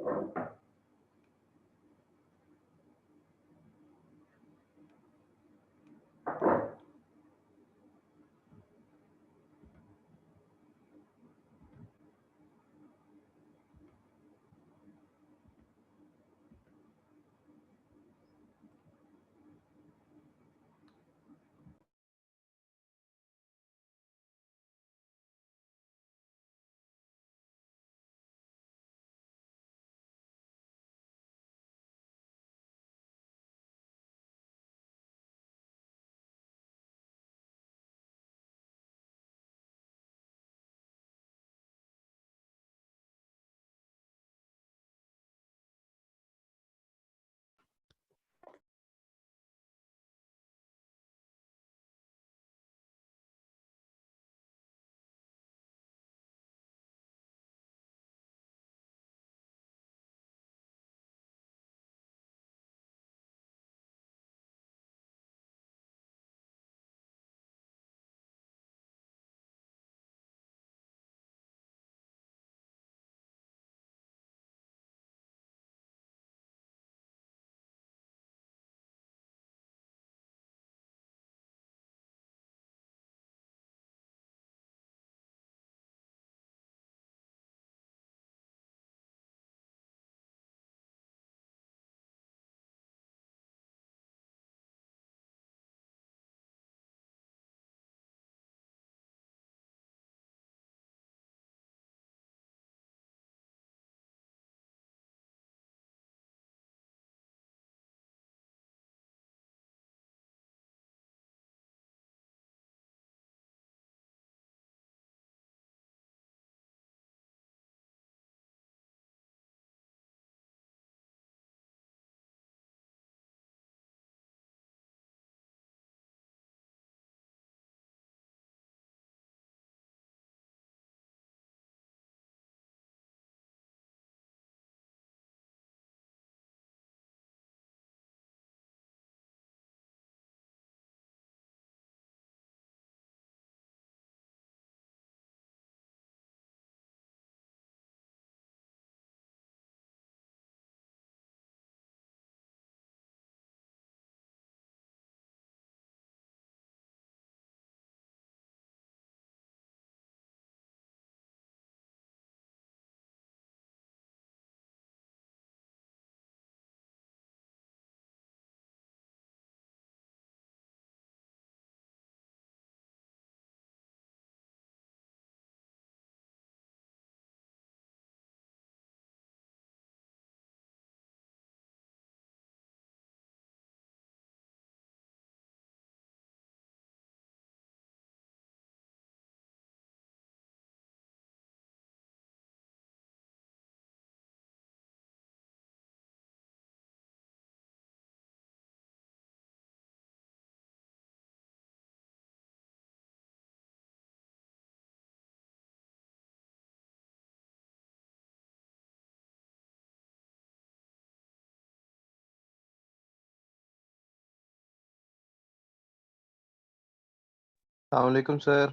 अस्सलामुअलैकुम सर।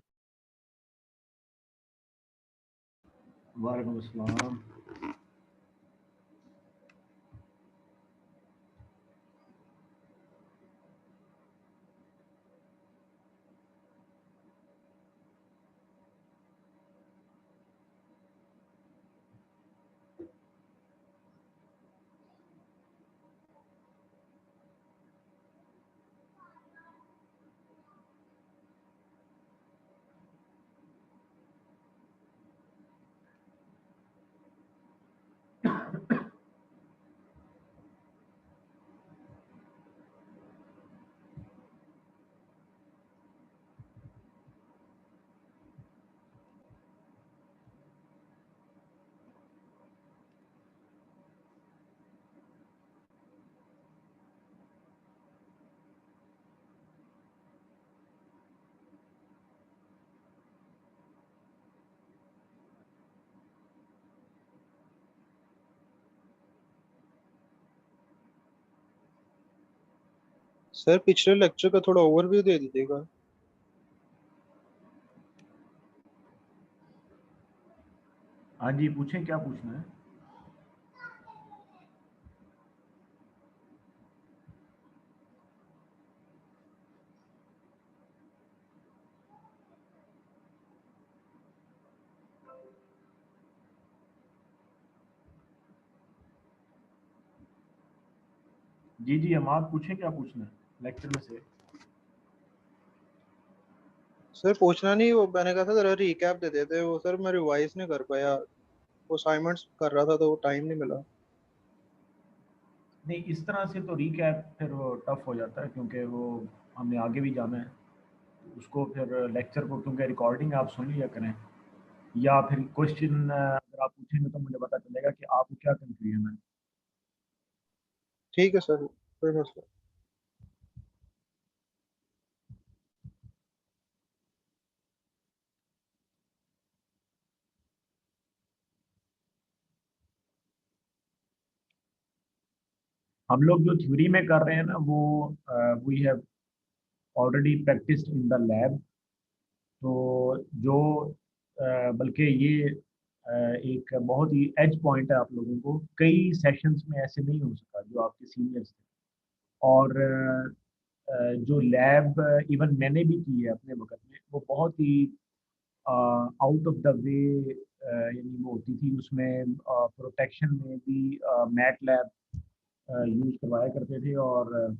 वालेकुम अस्सलाम। सर पिछले लेक्चर का थोड़ा ओवरव्यू दे दीजिएगा। हाँ जी, पूछें, क्या पूछना है? जी जी अमाद, पूछे क्या पूछना है लेक्चर में से। सर पूछना नहीं, वो मैंने कहा था जरा रिकैप दे देते। वो सर मैं रिवाइज नहीं कर पाया, वो असाइनमेंट्स कर रहा था तो वो टाइम नहीं मिला। नहीं, इस तरह से तो रीकैप फिर वो टफ हो जाता है, क्योंकि वो हमने आगे भी जाना है। तो उसको फिर लेक्चर को, क्योंकि रिकॉर्डिंग आप सुन लिया करें, या फिर क्वेश्चन अगर आप पूछेंगे तो मुझे पता चलेगा कि आपको क्या कंफ्यूजन है। ठीक है सर, कोई मसला। हम लोग जो थ्योरी में कर रहे हैं ना, वो we have already practised in the lab. तो जो बल्कि ये एक बहुत ही एज पॉइंट है आप लोगों को, कई सेशंस में ऐसे नहीं हो सका जो आपके सीनियर्स थे। और जो लैब इवन मैंने भी की है अपने वक्त में, वो बहुत ही आउट ऑफ द वे यानी वो होती थी। उसमें प्रोटेक्शन में भी मैट लैब यूज करवाया करते थे। और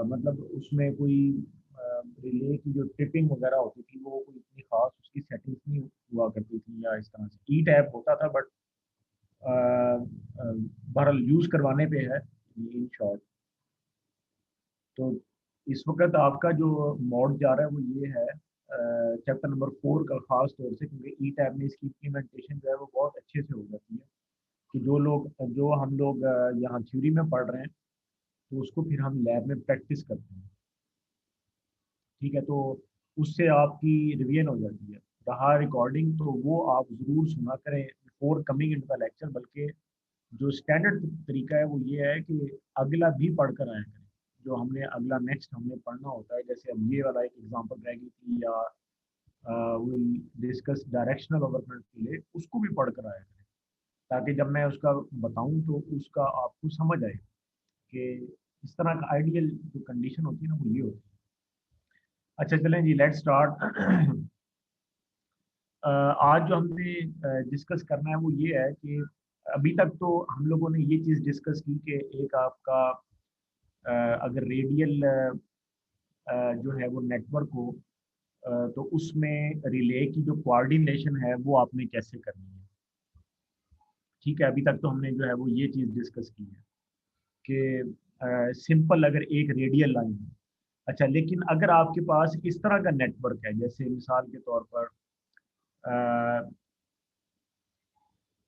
मतलब उसमें कोई रिले की जो टिपिंग वगैरह होती थी, वो कोई इतनी खास उसकी सेटिंग्स नहीं हुआ करती थी, या इस तरह से ई टैप होता था। बट बहरहाल यूज करवाने पे है इन शॉर्ट। तो इस वक्त आपका जो मोड जा रहा है वो ये है चैप्टर नंबर 4 का, खास तौर से क्योंकि ई टैब में इसकी इम्प्लीमेंटेशन जो है वो बहुत अच्छे से हो जाती है। कि जो हम लोग यहाँ थ्योरी में पढ़ रहे हैं, तो उसको फिर हम लैब में प्रैक्टिस करते हैं। ठीक है, तो उससे आपकी रिवीजन हो जाती है। रहा रिकॉर्डिंग, तो वो आप ज़रूर सुना करें before coming in the lecture. बल्कि जो स्टैंडर्ड तरीका है वो ये है कि अगला भी पढ़कर आया करें। जो हमने अगला नेक्स्ट हमने पढ़ना होता है, जैसे अब ये वाला एक एग्जांपल रह गई थी, या विल डिस्कस डायरेक्शनल डेवलपमेंट के लिए, उसको भी पढ़कर आया करें, ताकि जब मैं उसका बताऊं तो उसका आपको समझ आए कि इस तरह का आइडियल जो कंडीशन होती है ना, वो ये होती है। अच्छा चलें जी, लेट्स स्टार्ट। आज जो हमने डिस्कस करना है वो ये है कि अभी तक तो हम लोगों ने ये चीज़ डिस्कस की कि एक आपका अगर रेडियल जो है वो नेटवर्क हो, तो उसमें रिले की जो कोऑर्डिनेशन है वो आपने कैसे करनी है। ठीक है, अभी तक तो हमने जो है वो ये चीज़ डिस्कस की है कि सिंपल अगर एक रेडियल लाइन है। अच्छा, लेकिन अगर आपके पास इस तरह का नेटवर्क है, जैसे मिसाल के तौर पर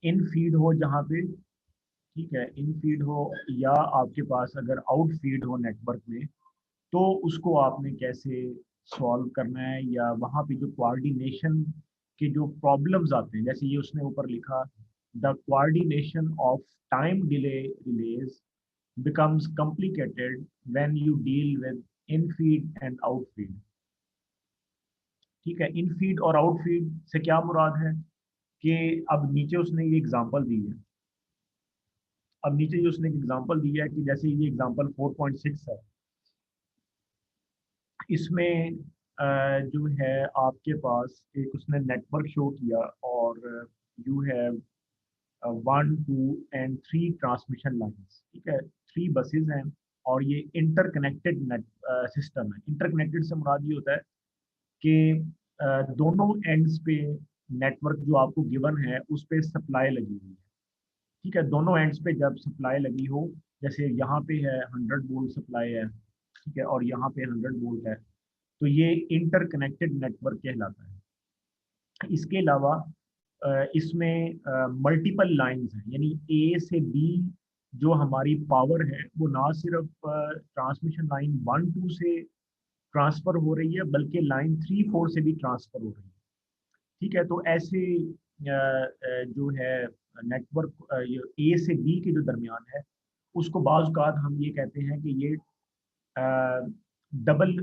इन फीड हो जहाँ पे, ठीक है, इन फीड हो, या आपके पास अगर आउट फीड हो नेटवर्क में, तो उसको आपने कैसे सॉल्व करना है, या वहाँ पे जो कोऑर्डिनेशन के जो प्रॉब्लम्स आते हैं, जैसे ये उसने ऊपर लिखा, the coordination of time delay release becomes complicated when you deal with in feed and out feed। ठीक है, इन फीड और आउट फीड से क्या मुराद है कि अब नीचे उसने ये एग्जांपल दी है। अब नीचे जो उसने एक एग्जांपल दिया है कि जैसे ये एग्जांपल 4.6 है, इसमें जो है आपके पास एक उसने नेटवर्क शो किया, और you have 1 2 and 3 transmission lines. ठीक है, 3 बसेज हैं, और ये इंटरकनेक्टेड नेट सिस्टम है। इंटरकनेक्टेड से मुराद ये होता है कि दोनों एंड्स पे नेटवर्क जो आपको गिवन है उस पे सप्लाई लगी हुई है। ठीक है, दोनों एंड्स पे जब सप्लाई लगी हो, जैसे यहाँ पे है 100 वोल्ट सप्लाई है, ठीक है, और यहाँ पे 100 वोल्ट है, तो ये इंटरकनेक्टेड नेटवर्क कहलाता है। इसके अलावा इसमें मल्टीपल लाइंस हैं, यानी ए से बी जो हमारी पावर है वो ना सिर्फ ट्रांसमिशन लाइन 1 2 से ट्रांसफर हो रही है, बल्कि लाइन 3 4 से भी ट्रांसफर हो रही है। ठीक है, तो ऐसे जो है नेटवर्क ए से बी के जो दरमियान है, उसको बाज़ औक़ात हम ये कहते हैं कि ये डबल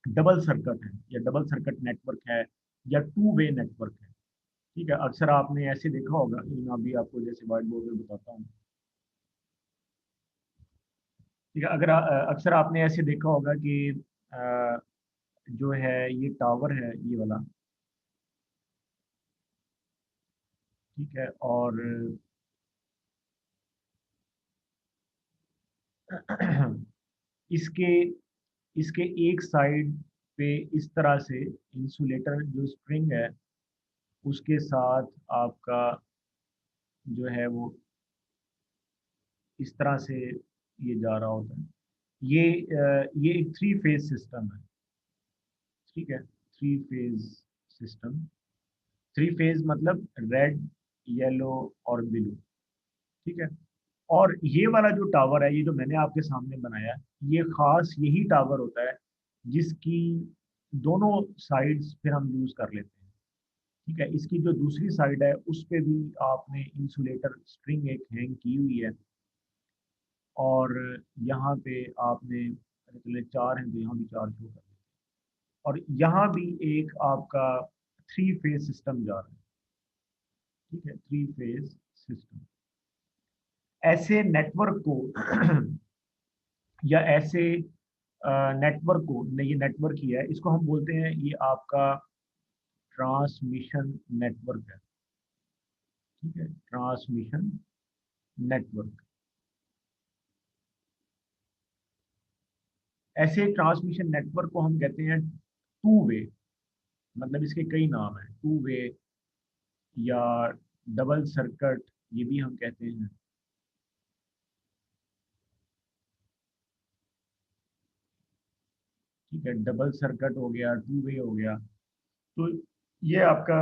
डबल सर्किट है, या डबल सर्किट नेटवर्क है, या टू वे नेटवर्क है। ठीक है, अक्सर आपने ऐसे देखा होगा, मैं अभी आपको जैसे व्हाइट बोर्ड में बताता हूँ। ठीक है, अक्सर आपने ऐसे देखा होगा कि अ, जो है ये टावर है, ये वाला। ठीक है, और इसके इसके एक साइड पे इस तरह से इंसुलेटर जो स्प्रिंग है उसके साथ आपका जो है वो इस तरह से ये जा रहा होता है। ये एक 3 फेज सिस्टम है, ठीक है, 3 फेज सिस्टम। 3 फेज मतलब रेड, येलो और ब्लू, ठीक है। और ये वाला जो टावर है, ये जो मैंने आपके सामने बनाया है, ये खास यही टावर होता है जिसकी दोनों साइड्स फिर हम यूज कर लेते हैं, ठीक है। इसकी जो दूसरी साइड है उस पे भी आपने इंसुलेटर स्ट्रिंग एक हैंग की हुई है, और यहाँ पे आपने चले 4 हैं तो यहाँ भी 4 शो कर देते हैं। और यहाँ भी एक आपका 3 फेज सिस्टम जा रहा है, ठीक है, 3 फेज सिस्टम। ऐसे नेटवर्क को या ऐसे नेटवर्क को, नहीं ये नेटवर्क ही है, इसको हम बोलते हैं ये आपका ट्रांसमिशन नेटवर्क है, ठीक है, ट्रांसमिशन नेटवर्क। ऐसे ट्रांसमिशन नेटवर्क को हम कहते हैं 2 वे, मतलब इसके कई नाम हैं, 2 वे या डबल सर्किट ये भी हम कहते हैं। ठीक है, डबल सर्किट हो गया, 2 वे हो गया। तो ये आपका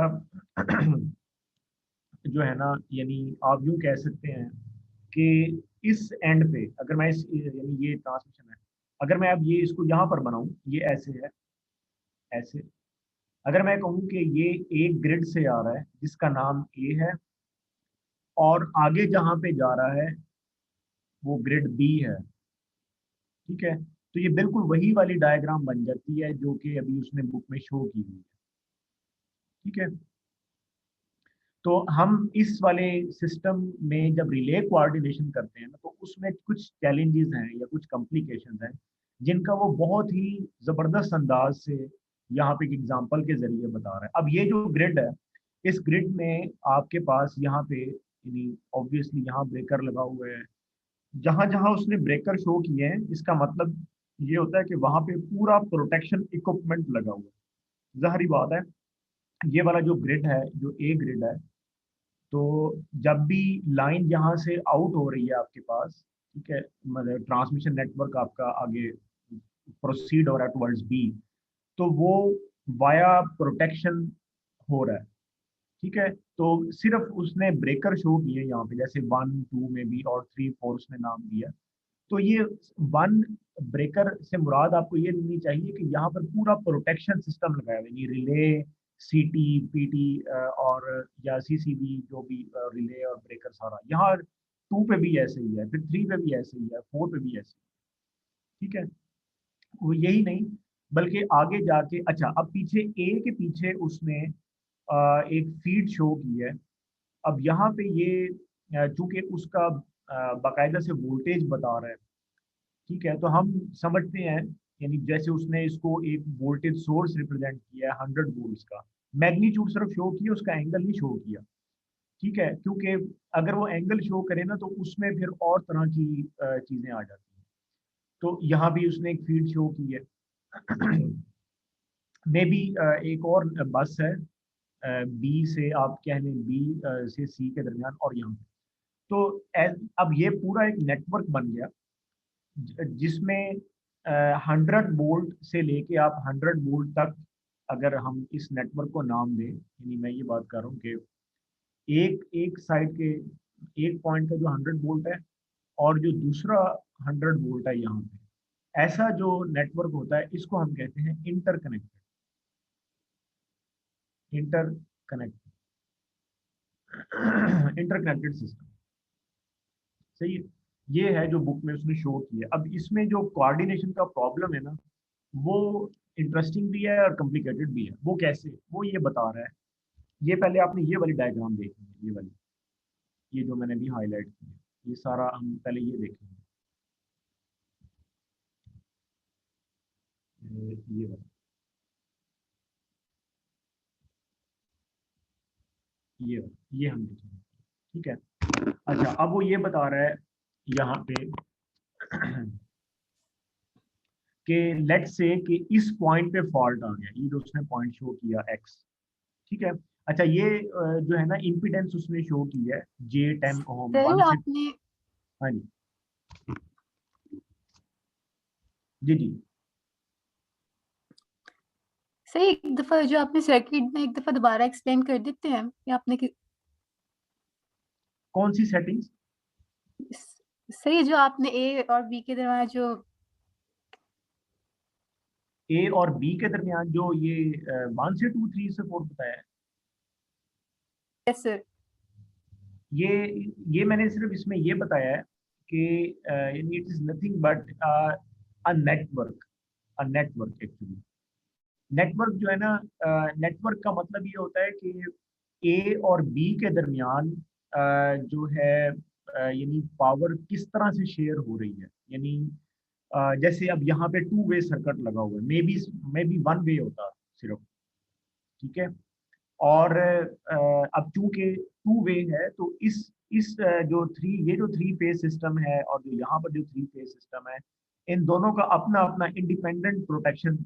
जो है ना, यानी आप यूं कह सकते हैं कि इस एंड पे अगर मैं इस यानी ये ट्रांसमिशन है, अगर मैं अब ये इसको यहाँ पर बनाऊं, ये ऐसे है, ऐसे। अगर मैं कहूँ कि ये एक ग्रिड से आ रहा है जिसका नाम ए है, और आगे जहाँ पे जा रहा है वो ग्रिड बी है, ठीक है, तो ये बिल्कुल वही वाली डायग्राम बन जाती है जो कि अभी उसने बुक में शो की हुई है, ठीक है। तो हम इस वाले सिस्टम में जब रिले कोऑर्डिनेशन करते हैं ना, तो उसमें कुछ चैलेंजेस हैं या कुछ कॉम्प्लिकेशंस हैं जिनका वो बहुत ही ज़बरदस्त अंदाज से यहाँ पे एक एग्जांपल के जरिए बता रहा है। अब ये जो ग्रिड है, इस ग्रिड में आपके पास यहाँ पे यानी ऑब्वियसली यहाँ ब्रेकर लगा हुआ है। जहाँ जहाँ उसने ब्रेकर शो किए हैं, इसका मतलब ये होता है कि वहाँ पे पूरा प्रोटेक्शन इक्विपमेंट लगा हुआ है। जाहिर बात है, ये वाला जो ग्रिड है, जो ए ग्रिड है, तो जब भी लाइन यहाँ से आउट हो रही है आपके पास, ठीक है, मतलब ट्रांसमिशन नेटवर्क आपका आगे प्रोसीड हो रहा है टुवर्ड्स बी, तो वो वाया प्रोटेक्शन हो रहा है, ठीक है। तो सिर्फ उसने ब्रेकर शो किए यहाँ पे, जैसे 1 2 में भी और 3 4 उसने नाम दिया। तो ये 1 ब्रेकर से मुराद आपको ये लेनी चाहिए कि यहाँ पर पूरा प्रोटेक्शन सिस्टम लगाया हुआ है, रिले, सीटी, पीटी और या सीसीबी, जो भी रिले और ब्रेकर सारा यहाँ 2 पे भी ऐसे ही है, फिर 3 पे भी ऐसे ही है, 4 पे भी ऐसे ही, ठीक है। वो यही नहीं, बल्कि आगे जाके, अच्छा अब पीछे ए के पीछे उसने एक फीड शो की है। अब यहाँ पे ये चूंकि उसका बाकायदा से वोल्टेज बता रहा है, ठीक है, तो हम समझते हैं, यानी जैसे उसने इसको एक वोल्टेज सोर्स रिप्रेजेंट किया है 100 वोल्ट्स का, मैग्नीट्यूड सिर्फ शो किया, उसका एंगल नहीं शो किया, ठीक है, क्योंकि अगर वो एंगल शो करे ना तो उसमें फिर और तरह की चीजें आ जाती हैं। तो यहाँ भी उसने एक फीड शो की है। मे बी एक और बस है, बी से आप कह लें, बी से सी के दरमियान और यहाँ पे। तो अब ये पूरा एक नेटवर्क बन गया जिसमें 100 वोल्ट से लेके आप 100 वोल्ट तक, अगर हम इस नेटवर्क को नाम दें, यानी मैं ये बात कर रहा हूँ कि एक एक साइड के एक पॉइंट का जो 100 वोल्ट है और जो दूसरा 100 वोल्ट है यहाँ पे, ऐसा जो नेटवर्क होता है इसको हम कहते हैं इंटरकनेक्टेड इंटरकनेक्टेड सिस्टम, सही है। ये है जो बुक में उसने शो किया। अब इसमें जो कोऑर्डिनेशन का प्रॉब्लम है ना, वो इंटरेस्टिंग भी है और कॉम्प्लिकेटेड भी है। वो कैसे, वो ये बता रहा है। ये पहले आपने ये वाली डायग्राम देखनी है, ये वाली, ये जो मैंने अभी हाईलाइट की है, ये सारा हम पहले ये देखेंगे। ये वाला, ये हम देखेंगे, ठीक है। अच्छा, अब वो ये बता रहा है यहाँ पे कि लेट्स से कि इस पॉइंट पे फॉल्ट आ गया, ये जो उसने पॉइंट शो किया एक्स, ठीक है। अच्छा ये जो है ना इम्पीडेंस उसने शो की है J10 ओम सर 1 से। आपने हाँ जी जी जी। सर एक दफा जो आपने सर्किट में एक दफा दोबारा एक्सप्लेन कर देते हैं या आपने कौन सी सेटिंग्स? सर ये जो आपने ए और बी के दरमियान जो ए और बी के दरमियान जो ये 1 से 2 3 से 4 बताया है, यस सर ये मैंने सिर्फ इसमें ये बताया है कि यानी it is nothing but a network, a network actually. Network जो है ना, नेटवर्क का मतलब ये होता है कि ए और बी के दरमियान जो है यानी पावर किस तरह से शेयर हो रही है। यानी जैसे अब यहाँ पे 2 वे सर्किट लगा हुआ है, मे बी 1 वे होता सिर्फ, ठीक है। और अब चूंकि 2 वे है तो इस जो ये जो 3 फेज सिस्टम है और जो यहाँ पर जो 3 फेज सिस्टम है, इन दोनों का अपना अपना इंडिपेंडेंट प्रोटेक्शन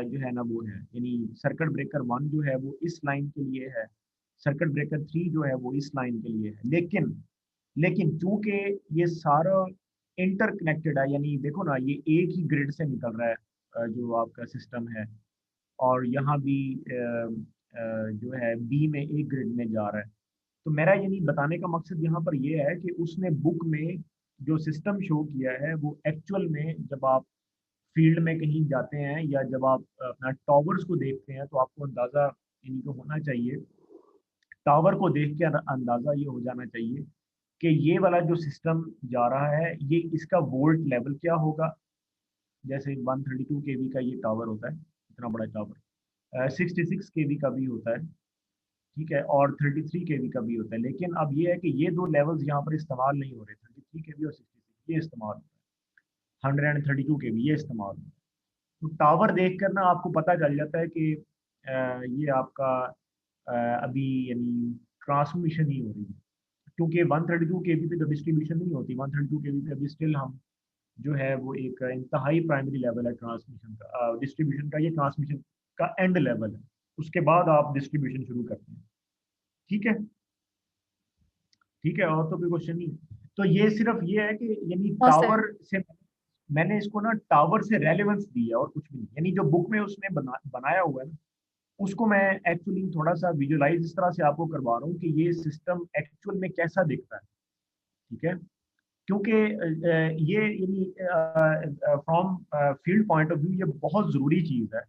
जो है ना वो है। यानी सर्किट ब्रेकर 1 जो है वो इस लाइन के लिए है, सर्किट ब्रेकर 3 जो है वो इस लाइन के लिए है। लेकिन चूंकि ये सारा इंटरकनेक्टेड है, यानी देखो ना ये एक ही ग्रिड से निकल रहा है जो आपका सिस्टम है, और यहाँ भी जो है बी में एक ग्रिड में जा रहा है। तो मेरा यानी बताने का मकसद यहाँ पर ये है कि उसने बुक में जो सिस्टम शो किया है वो एक्चुअल में जब आप फील्ड में कहीं जाते हैं या जब आप अपना टावर्स को देखते हैं तो आपको अंदाज़ा यानी कि होना चाहिए, टावर को देख के अंदाज़ा ये हो जाना चाहिए कि ये वाला जो सिस्टम जा रहा है ये इसका वोल्ट लेवल क्या होगा। जैसे 132 केवी का ये टावर होता है, इतना बड़ा टावर, 66 केवी का भी होता है, ठीक है, और 33 केवी का भी होता है। लेकिन अब ये है कि ये दो लेवल्स यहाँ पर इस्तेमाल नहीं हो रहे, 33 केवी और 66 ये इस्तेमाल हो रहा है, 132 केवी ये इस्तेमाल हो रहा है। तो टावर देख कर ना आपको पता चल जाता है कि ये आपका अभी यानी ट्रांसमिशन ही हो रही है, क्योंकि 132 केवी पे तो डिस्ट्रीब्यूशन नहीं होती। 132 केवी पे अभी स्टिल हम जो है वो एक इंतहाई प्राइमरी लेवल है ट्रांसमिशन का, डिस्ट्रीब्यूशन का, ये ट्रांसमिशन का एंड लेवल है, उसके बाद आप डिस्ट्रीब्यूशन शुरू करते हैं, ठीक है। ठीक है, और तो कोई क्वेश्चन नहीं। तो ये सिर्फ ये है कि यानी नो सर टावर से मैंने इसको ना टावर से रेलेवेंस दी है और कुछ भी नहीं। यानी जो बुक में उसने बनाया हुआ है ना, उसको मैं एक्चुअली थोड़ा सा विजुलाइज इस तरह से आपको करवा रहा हूँ कि ये सिस्टम एक्चुअल में कैसा दिखता है, ठीक है। क्योंकि ये यानी from field point of view ये बहुत ज़रूरी चीज़ है।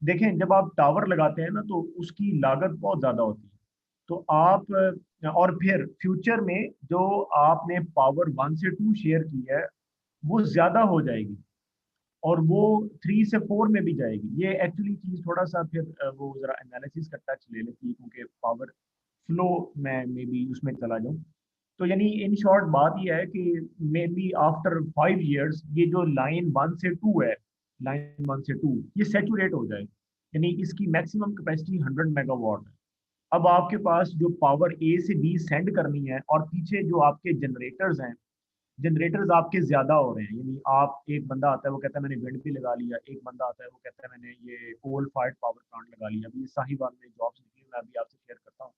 देखें जब आप टावर लगाते हैं ना तो उसकी लागत बहुत ज़्यादा होती है। तो आप और फिर फ्यूचर में जो आपने पावर 1 से 2 शेयर की है वो ज़्यादा हो जाएगी और वो 3 से 4 में भी जाएगी। ये एक्चुअली चीज़ थोड़ा सा फिर वो ज़रा एनालिसिस का टच ले लेती है, क्योंकि पावर फ्लो में मे बी उसमें चला जाऊँ। तो यानी इन शॉर्ट बात ये है कि मे बी आफ्टर 5 years ये जो लाइन 1 से 2 है, लाइन 1 से 2 ये सेचुरेट हो जाए, यानी इसकी मैक्सिमम कैपेसिटी 100 मेगावाट है। अब आपके पास जो पावर ए से बी सेंड करनी है और पीछे जो आपके जनरेटर्स हैं, जनरेटर्स आपके ज्यादा हो रहे हैं। यानी आप एक बंदा आता है वो कहता है मैंने विंड भी लगा लिया, एक बंदा आता है वो कहता है मैंने ये कोल फायर्ड पावर प्लांट लगा लिया। अभी साहिवाल में जॉब्स निकली, मैं अभी आपसे शेयर करता हूँ।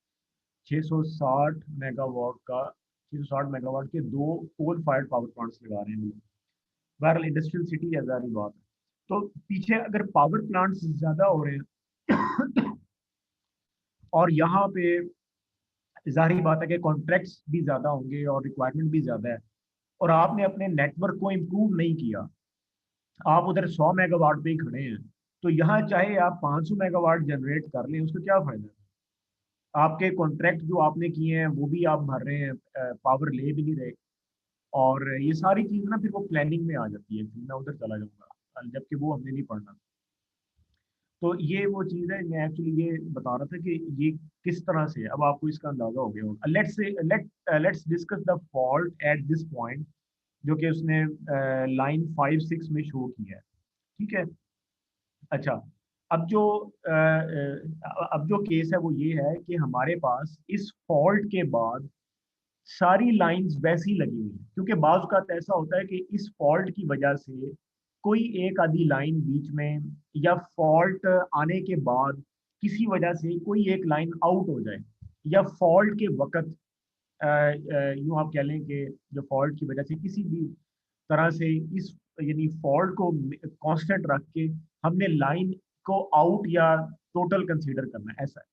660 मेगावाट का, 660 मेगावाट के 2 कोल फायर्ड पावर प्लांट्स लगा रहे हैं लोग। बहरहाल इंडस्ट्रियल सिटी है, जारी बात है। तो पीछे अगर पावर प्लांट्स ज्यादा हो रहे हैं और यहाँ पे जाहिर बात है कि कॉन्ट्रैक्ट्स भी ज्यादा होंगे और रिक्वायरमेंट भी ज्यादा है, और आपने अपने नेटवर्क को इम्प्रूव नहीं किया, आप उधर 100 मेगावाट पे ही खड़े हैं, तो यहाँ चाहे आप 500 मेगावाट जनरेट कर लें उसका क्या फायदा है। आपके कॉन्ट्रैक्ट जो आपने किए हैं वो भी आप भर रहे हैं, पावर ले भी नहीं रहे। और ये सारी चीज़ ना फिर वो प्लानिंग में आ जाती है, फिर मैं उधर चला जाऊंगा जबकि वो हमने नहीं पढ़ना। तो ये वो चीज़ है, मैं एक्चुअली ये बता रहा था कि ये किस तरह से, अब आपको इसका अंदाजा हो गया होगा। Let's discuss the fault at this point जो कि उसने लाइन 5 6 में शो किया है, ठीक है। अच्छा, अब जो अब जो केस है वो ये है कि हमारे पास इस फॉल्ट के बाद सारी लाइंस वैसी लगी हुई हैं, क्योंकि बाज़ औक़ात ऐसा होता है कि इस फॉल्ट की वजह से कोई एक आधी लाइन बीच में या फॉल्ट आने के बाद किसी वजह से कोई एक लाइन आउट हो जाए, या फॉल्ट के वक्त यूँ आप कह लें कि जो फॉल्ट की वजह से किसी भी तरह से इस यानी फॉल्ट को कांस्टेंट रख के हमने लाइन को आउट या टोटल कंसीडर करना है, ऐसा है।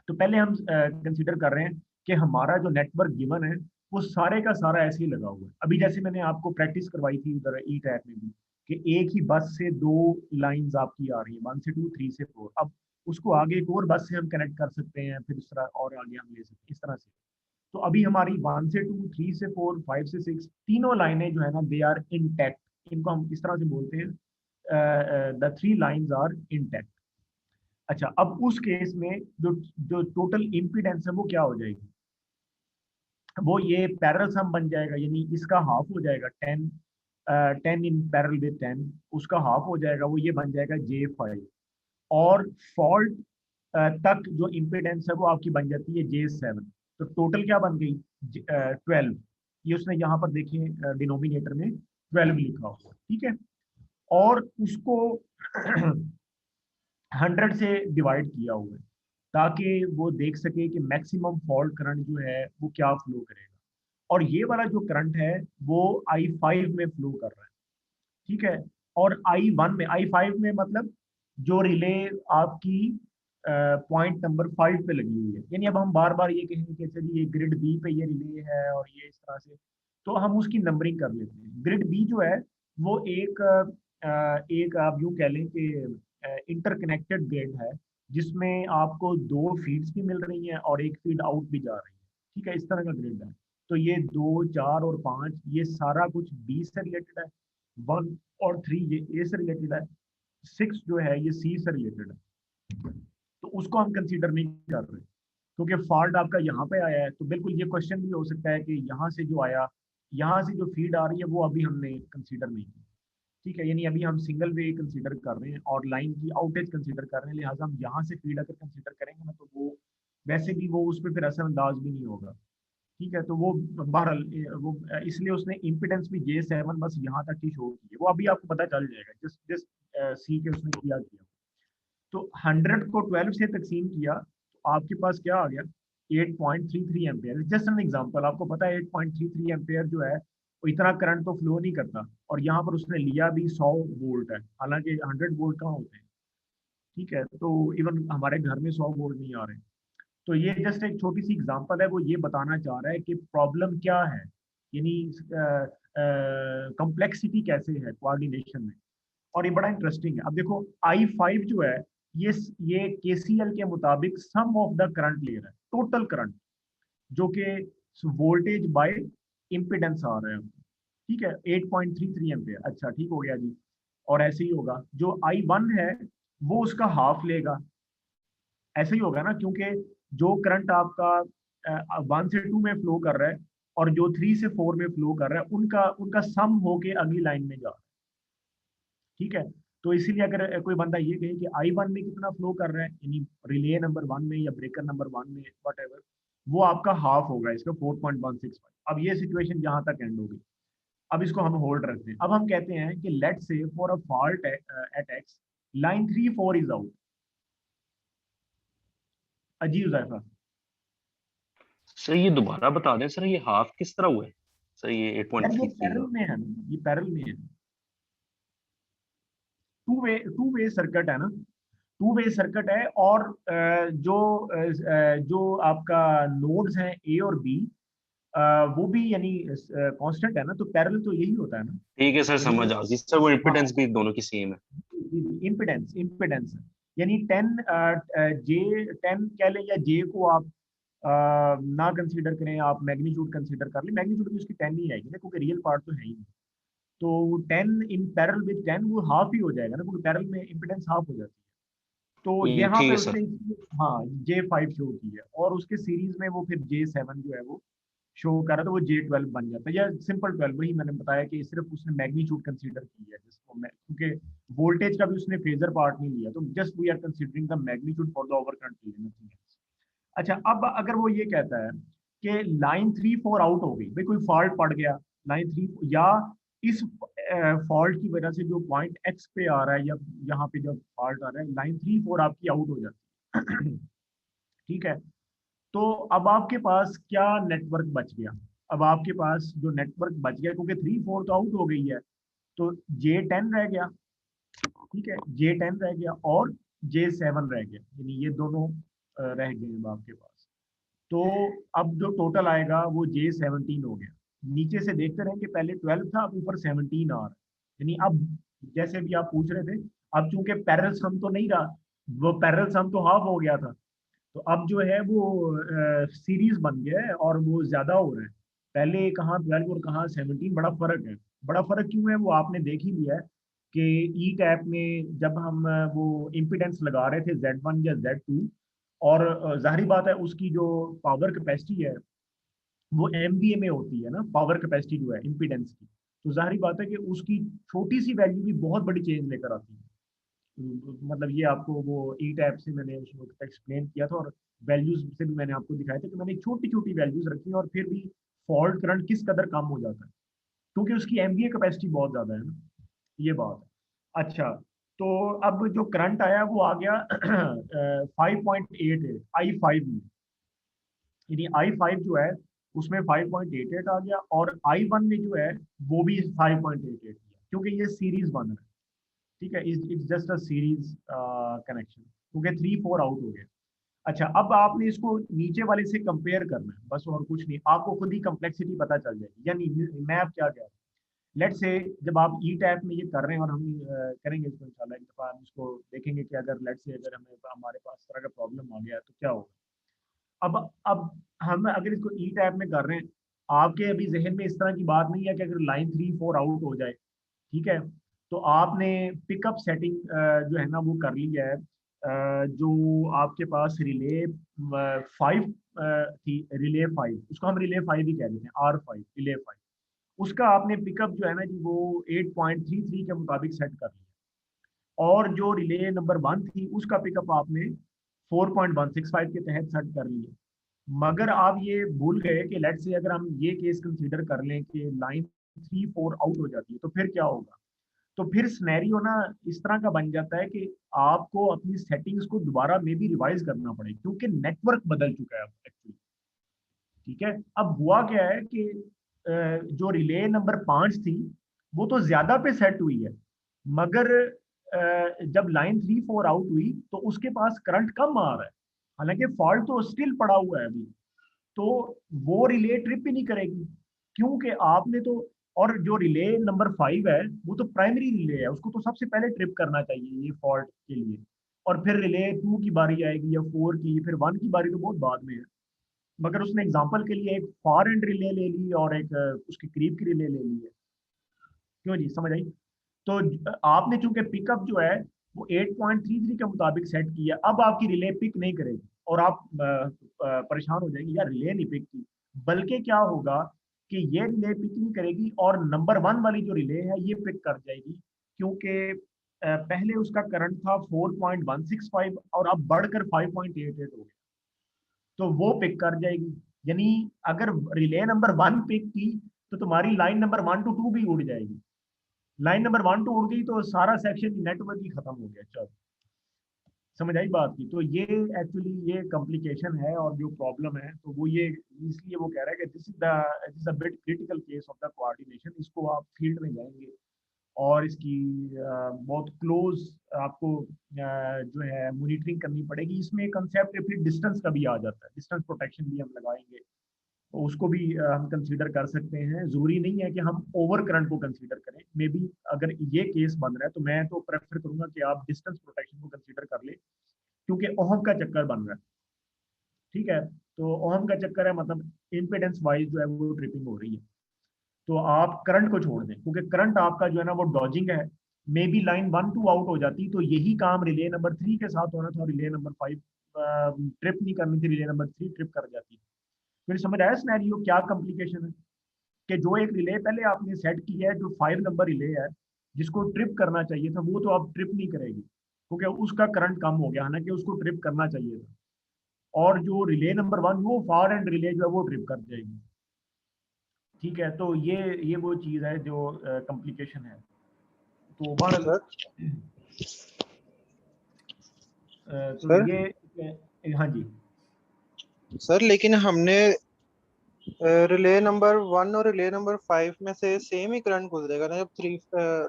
तो पहले हम कंसीडर कर रहे हैं कि हमारा जो नेटवर्क गिवन है वो सारे का सारा ऐसे ही लगा हुआ है। अभी जैसे मैंने आपको प्रैक्टिस करवाई थी उधर ई टैप में भी कि एक ही बस से दो लाइंस आपकी आ रही है, 1 से 2, 3 से 4। अब उसको आगे एक और बस से हम कनेक्ट कर सकते हैं, फिर इस तरह और आगे हम ले सकते हैं, इस तरह से। तो अभी हमारी 1 से 2, 3 से 4, 5 से 6 तीनों लाइनें जो है ना, दे आर इंटैक्ट। इनको हम इस तरह से बोलते हैं द 3 लाइंस आर इंटैक्ट। अच्छा, अब उस केस में जो जो टोटल इम्पीडेंस है वो क्या हो जाएगी, वो ये पैरेलल सम बन जाएगा, यानी इसका हाफ हो जाएगा 10, 10 इन पैरेलल विद 10, उसका हाफ हो जाएगा, वो ये बन जाएगा J5। और फॉल्ट तक जो इम्पीडेंस है वो आपकी बन जाती है J7। तो टोटल क्या बन गई 12। ये उसने यहाँ पर देखिए डिनोमिनेटर में 12 लिखा हुआ, ठीक है। और उसको 100 से डिवाइड किया हुआ है ताकि वो देख सके कि मैक्सिमम फॉल्ट करंट जो है वो क्या फ्लो करेगा। और ये वाला जो करंट है वो I5 में फ्लो कर रहा है, ठीक है। और I1 में, I5 में मतलब जो रिले आपकी पॉइंट नंबर 5 पे लगी हुई है। यानी अब हम बार बार ये कहेंगे कि चलिए ये ग्रिड बी पे ये रिले है और ये इस तरह से, तो हम उसकी नंबरिंग कर लेते हैं। ग्रिड बी जो है वो एक आप यूं कह लें कि इंटरकनेक्टेड ग्रिड है, जिसमें आपको 2 फीड्स भी मिल रही हैं और एक फीड आउट भी जा रही है, ठीक है। इस तरह का ग्रिड है। तो ये 2, 4 और 5 ये सारा कुछ बी से रिलेटेड है, 1 और 3 ये ए से रिलेटेड है, 6 जो है ये सी से रिलेटेड है। तो उसको हम कंसीडर नहीं कर रहे क्योंकि फॉल्ट आपका यहाँ पे आया है। तो बिल्कुल ये क्वेश्चन भी हो सकता है कि यहाँ से जो आया, यहाँ से जो फीड आ रही है वो अभी हमने कंसीडर नहीं की, ठीक है। यानी अभी हम सिंगल वे कंसीडर कर रहे हैं और लाइन की आउटेज कंसीडर कर रहे हैं, लिहाजा हम यहाँ से फीड अगर कंसीडर करेंगे ना तो वो वैसे भी वो उस पर फिर असरअंदाज भी नहीं होगा, ठीक है। तो वो बहरहाल वो इसलिए उसने इम्पिडेंस भी J7 बस यहाँ तक ही शो की है। वो अभी आपको पता चल जाएगा जिस जिस सी के उसने किया। तो 100 को 12 से तकसीम किया तो आपके पास क्या आ गया 8.33 एम्पेयर। जस्ट एन एग्जांपल, आपको पता है 8.33 एम्पेयर जो है वो इतना करंट तो फ्लो नहीं करता, और यहाँ पर उसने लिया भी 100 वोल्ट है, हालांकि 100 वोल्ट कहाँ होते हैं, ठीक है। तो इवन हमारे घर में 100 वोल्ट नहीं आ रहे। तो ये जस्ट एक छोटी सी एग्जांपल है, वो ये बताना चाह रहा है कि प्रॉब्लम क्या है, यानी कॉम्प्लेक्सिटी कैसे है कोऑर्डिनेशन में। और ये बड़ा इंटरेस्टिंग है। अब देखो I5 जो है ये KCL के मुताबिक सम ऑफ द करंट ले रहा है, टोटल करंट, जो कि वोल्टेज बाय इम्पिडेंस आ रहा है, ठीक है, 8.33 एम्पेयर। अच्छा ठीक हो गया जी। और ऐसे ही होगा जो I1 है वो उसका हाफ लेगा, ऐसे ही होगा ना, क्योंकि जो करंट आपका 1 से 2 में फ्लो कर रहा है और जो 3 से 4 में फ्लो कर रहा है उनका उनका सम होके अगली लाइन में जा रहा है, ठीक है। तो इसीलिए अगर कोई बंदा ये कहे कि I1 में कितना फ्लो कर रहा है, यानी रिले नंबर 1 में या ब्रेकर नंबर 1 में वट, वो आपका हाफ होगा इसका 4.165। अब ये सिचुएशन यहाँ तक एंड होगी। अब इसको हम होल्ड रखते हैं। अब हम कहते हैं कि let say for a fault at x line 3, 4 is out. अजीब जायफा। सर ये दोबारा बता दें सर, ये हाफ किस तरह हुआ है सर, ये यार ये 8.33 पैरेलल का? में है ना, ये पैरेलल में है, टू वे सर्किट है ना, टू वे सर्किट है। और जो आपका नोड्स हैं ए और बी वो भी यानी कांस्टेंट है ना, तो पैरेलल तो यही होता है ना। ठीक है सर, समझ आ गई सर, वो हाँ, इम्पिडेंस भी दोनों की सेम है। इम्पिडेंस इम्पिडेंस यानी 10 कह लें, या जे को आप ना कंसीडर करें, आप मैग्नीट्यूड कंसीडर कर लें। मैग्नीट्यूड भी उसकी 10 ही आएगी ना, क्योंकि रियल पार्ट तो है ही नहीं। तो 10 इन पैरेलल विद 10 वो हाफ ही हो जाएगा ना, क्योंकि पैरेलल में इम्पिडेंस हाफ हो जाती है। तो यहाँ ठीक पे है उसने सर। हाँ J5 शो की है, और उसके सीरीज में वो फिर J7 जो है वो शो कर रहा है, तो वो J12 बन जाता है, या सिंपल 12। वही मैंने बताया कि सिर्फ उसने मैग्नीट्यूड कंसीडर की है, जिसको मैं, क्योंकि वोल्टेज का भी उसने फेजर पार्ट नहीं लिया, तो just we are considering the magnitude for the over current. अच्छा, अब अगर वो ये कहता है कि लाइन 3, 4 आउट हो गई, भाई कोई फॉल्ट पड़ गया लाइन 3, या इस फॉल्ट की वजह से जो पॉइंट एक्स पे आ रहा है या यहाँ पे जब फॉल्ट आ रहा है, लाइन 3-4 आपकी आउट हो जाती है। ठीक है, तो अब आपके पास क्या नेटवर्क बच गया? अब आपके पास जो नेटवर्क बच गया, क्योंकि 3-4 तो आउट हो गई है, तो J10 रह गया। ठीक है, J10 रह गया और J7 रह गया, यानी ये दोनों रह गए अब आपके पास। तो अब जो टोटल आएगा वो J17 हो गया। नीचे से देखते रहेंगे, पहले 12 था, अब ऊपर 17 आ रहा है। यानी अब जैसे भी आप पूछ रहे थे, अब चूंकि पैरेलल सम तो नहीं रहा, वो पैरेलल सम तो हाफ हो गया था, तो अब जो है वो सीरीज बन गया है और वो ज्यादा हो रहा है। पहले कहाँ 12 और कहाँ 17, बड़ा फर्क है। बड़ा फर्क क्यों है वो आपने देख ही लिया है कि ई टैप में जब हम वो इम्पिडेंस लगा रहे थे Z1 या Z2, और जाहिर बात है उसकी जो पावर कैपेसिटी है वो MVA में होती है ना, पावर कैपेसिटी जो है इम्पिडेंस की, तो जाहिर बात है कि उसकी छोटी सी वैल्यू भी बहुत बड़ी चेंज लेकर आती है। मतलब ये आपको वो ई टैप से मैंने उस वक्त एक्सप्लेन किया था, और वैल्यूज से भी मैंने आपको दिखाया था कि मैंने छोटी छोटी वैल्यूज रखी और फिर भी फॉल्ट करंट किस कदर कम हो जाता है, क्योंकि उसकी MVA कैपेसिटी बहुत ज्यादा है ना, ये बात है। अच्छा, तो अब जो करंट आया वो आ गया 5.88 I5 में, यानी I5 जो है उसमें 5.88 आ गया, और I1 में जो है वो भी 5.88 गया, क्योंकि ये सीरीज बन रहा है। ठीक है, it's just a series connection, क्योंकि 3-4 आउट हो गया। अच्छा, अब आपने इसको नीचे वाले से कंपेयर करना है, बस और कुछ नहीं, आपको खुद ही कम्प्लेक्सिटी पता चल जाएगी। यानी मैं अब क्या कह रहा हूँ, लेट्स से जब आप ई टैप में ये कर रहे हैं, और हम करेंगे इसको इंशाल्लाह एक दफ़ा, हम इसको देखेंगे कि अगर लेट्स से अगर हमें हमारे पास इस तरह का प्रॉब्लम आ गया तो क्या होगा। अब हम अगर इसको ई टैप में कर रहे हैं, आपके अभी जहन में इस तरह की बात नहीं है कि अगर लाइन 3-4 आउट हो जाए, ठीक है, तो आपने पिकअप सेटिंग जो है ना वो कर ली है। जो आपके पास रिले 5 थी, रिले 5, उसको हम रिले 5 ही कह देते हैं, R5 रिले 5, उसका आपने पिकअप जो है ना जी वो 8.33 के मुताबिक सेट कर लिया, और जो रिले नंबर 1 थी उसका पिकअप आपने 4.165 के तहत सेट कर लिया। मगर आप ये भूल गए कि लेट्स से अगर हम ये केस कंसीडर कर लें कि लाइन 3-4 आउट हो जाती है, तो फिर क्या होगा? तो फिर स्नैरियो ना इस तरह का बन जाता है कि आपको अपनी सेटिंग्स को दोबारा में भी रिवाइज करना पड़ेगा, क्योंकि नेटवर्क बदल चुका है अब एक्चुअली। ठीक है, अब हुआ क्या है कि जो रिले नंबर 5 थी वो तो ज्यादा पे सेट हुई है, मगर जब लाइन 3-4 आउट हुई तो उसके पास करंट कम आ रहा है, हालांकि फॉल्ट तो स्टिल पड़ा हुआ है अभी, तो वो रिले ट्रिप ही नहीं करेगी, क्योंकि आपने तो, और जो रिले नंबर 5 है वो तो प्राइमरी रिले है, उसको तो सबसे पहले ट्रिप करना चाहिए ये फॉल्ट के लिए, और फिर रिले 2 की बारी आएगी या 4 की, फिर 1 की बारी तो बहुत बाद में है। मगर उसने एग्जांपल के लिए एक फार एंड रिले ले ली और एक उसके करीब की रिले ले ली है। क्यों जी, समझ आई? तो आपने चूंकि पिकअप जो है वो 8.33 के मुताबिक सेट किया, अब आपकी रिले पिक नहीं करेगी, और आप परेशान हो जाएंगे, यार रिले नहीं पिक की। बल्कि क्या होगा कि ये रिले पिक नहीं करेगी, और नंबर 1 वाली जो रिले है ये पिक कर जाएगी, क्योंकि पहले उसका करंट था 4.165 और अब बढ़कर 5.88 हो गया, तो वो पिक कर जाएगी। यानी अगर रिले नंबर 1 पिक की तो तुम्हारी लाइन नंबर 1 to 2 भी उड़ जाएगी। लाइन नंबर 1-2 उड़ गई तो सारा सेक्शन नेटवर्क ही खत्म हो गया। चलो, समझ आई बात की? तो ये एक्चुअली ये कॉम्प्लिकेशन है, और जो प्रॉब्लम है तो वो ये, इसलिए वो कह रहा है कि this is a bit critical case of the coordination. इसको आप फील्ड में जाएंगे और इसकी बहुत क्लोज आपको जो है मॉनिटरिंग करनी पड़ेगी। इसमें कंसेप्ट फिर डिस्टेंस का भी आ जाता है, डिस्टेंस प्रोटेक्शन भी हम लगाएंगे, तो उसको भी हम कंसीडर कर सकते हैं। जरूरी नहीं है कि हम ओवर करंट को कंसीडर करें, मे बी अगर ये केस बन रहा है तो मैं तो प्रेफर करूंगा कि आप डिस्टेंस प्रोटेक्शन को कंसीडर कर ले, क्योंकि ओहम का चक्कर बन रहा है। ठीक है, तो ओहम का चक्कर है, मतलब इम्पिडेंस वाइज जो है वो ट्रिपिंग हो रही है, तो आप करंट को छोड़ दें, क्योंकि करंट आपका जो है ना वो डॉजिंग है। मे बी लाइन 1-2 आउट हो जाती तो यही काम रिले नंबर 3 के साथ होना था, रिले नंबर 5 ट्रिप नहीं करनी थी, रिले नंबर 3 ट्रिप कर जाती। फिर समझ आया सिनेरियो क्या कॉम्प्लिकेशन है, कि जो एक रिले पहले आपने सेट की है, जो 5 नंबर रिले है जिसको ट्रिप करना चाहिए था, वो तो अब ट्रिप नहीं करेगी, क्योंकि उसका करंट कम हो गया, हालांकि उसको ट्रिप करना चाहिए था। और जो रिले नंबर 1 वो फार एंड रिले जो है वो ट्रिप कर जाएगी। ठीक है, तो ये वो चीज़ है जो कॉम्प्लिकेशन है। तो बहरहाल तो सर हाँ जी सर लेकिन हमने रिले नंबर 1 और रिले नंबर 5 में से सेम ही करंट गुजरेगा ना जब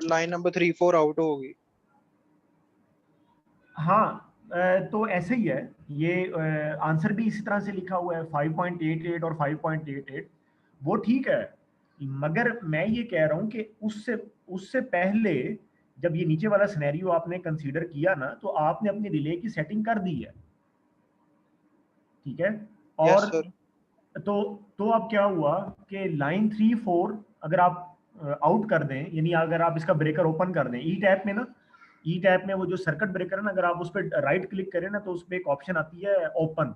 लाइन नंबर 3 4 आउट होगी। हाँ तो ऐसे ही है ये आंसर भी इसी तरह से लिखा हुआ है 5.88 और 5.88 वो ठीक है, मगर मैं ये कह रहा हूँ कि उससे उससे पहले जब ये नीचे वाला सिनेरियो आपने कंसीडर किया ना तो आपने अपनी रिले की सेटिंग कर दी है, ठीक है। यस और सर। तो अब क्या हुआ कि लाइन 3 4 अगर आप आउट कर दें, यानी अगर आप इसका ब्रेकर ओपन कर दें ई टैप में ना, ई टैप में वो जो सर्किट ब्रेकर है ना, अगर आप उस पर राइट क्लिक करें ना तो उस पर एक ऑप्शन आती है ओपन,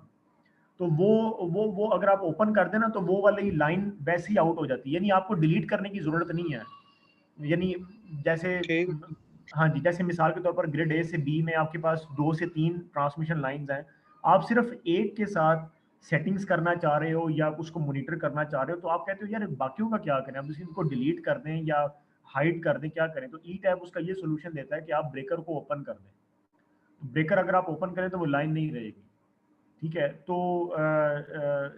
तो वो अगर आप ओपन कर दें ना तो वो वाली लाइन वैसे ही आउट हो जाती है, यानी आपको डिलीट करने की जरूरत नहीं है। यानी जैसे ठीक। हाँ जी, जैसे मिसाल के तौर पर ग्रिड ए से बी में आपके पास 2 से 3 ट्रांसमिशन लाइंस हैं, आप सिर्फ एक के साथ सेटिंग्स करना चाह रहे हो या उसको मॉनिटर करना चाह रहे हो, तो आप कहते हो यार बाकियों का क्या करें, अब इनको डिलीट कर दें या हाइड कर दें, क्या करें, तो ई टैब उसका ये सोल्यूशन देता है कि आप ब्रेकर को ओपन कर दें। ब्रेकर अगर आप ओपन करें तो वो लाइन नहीं रहेगी, ठीक है। तो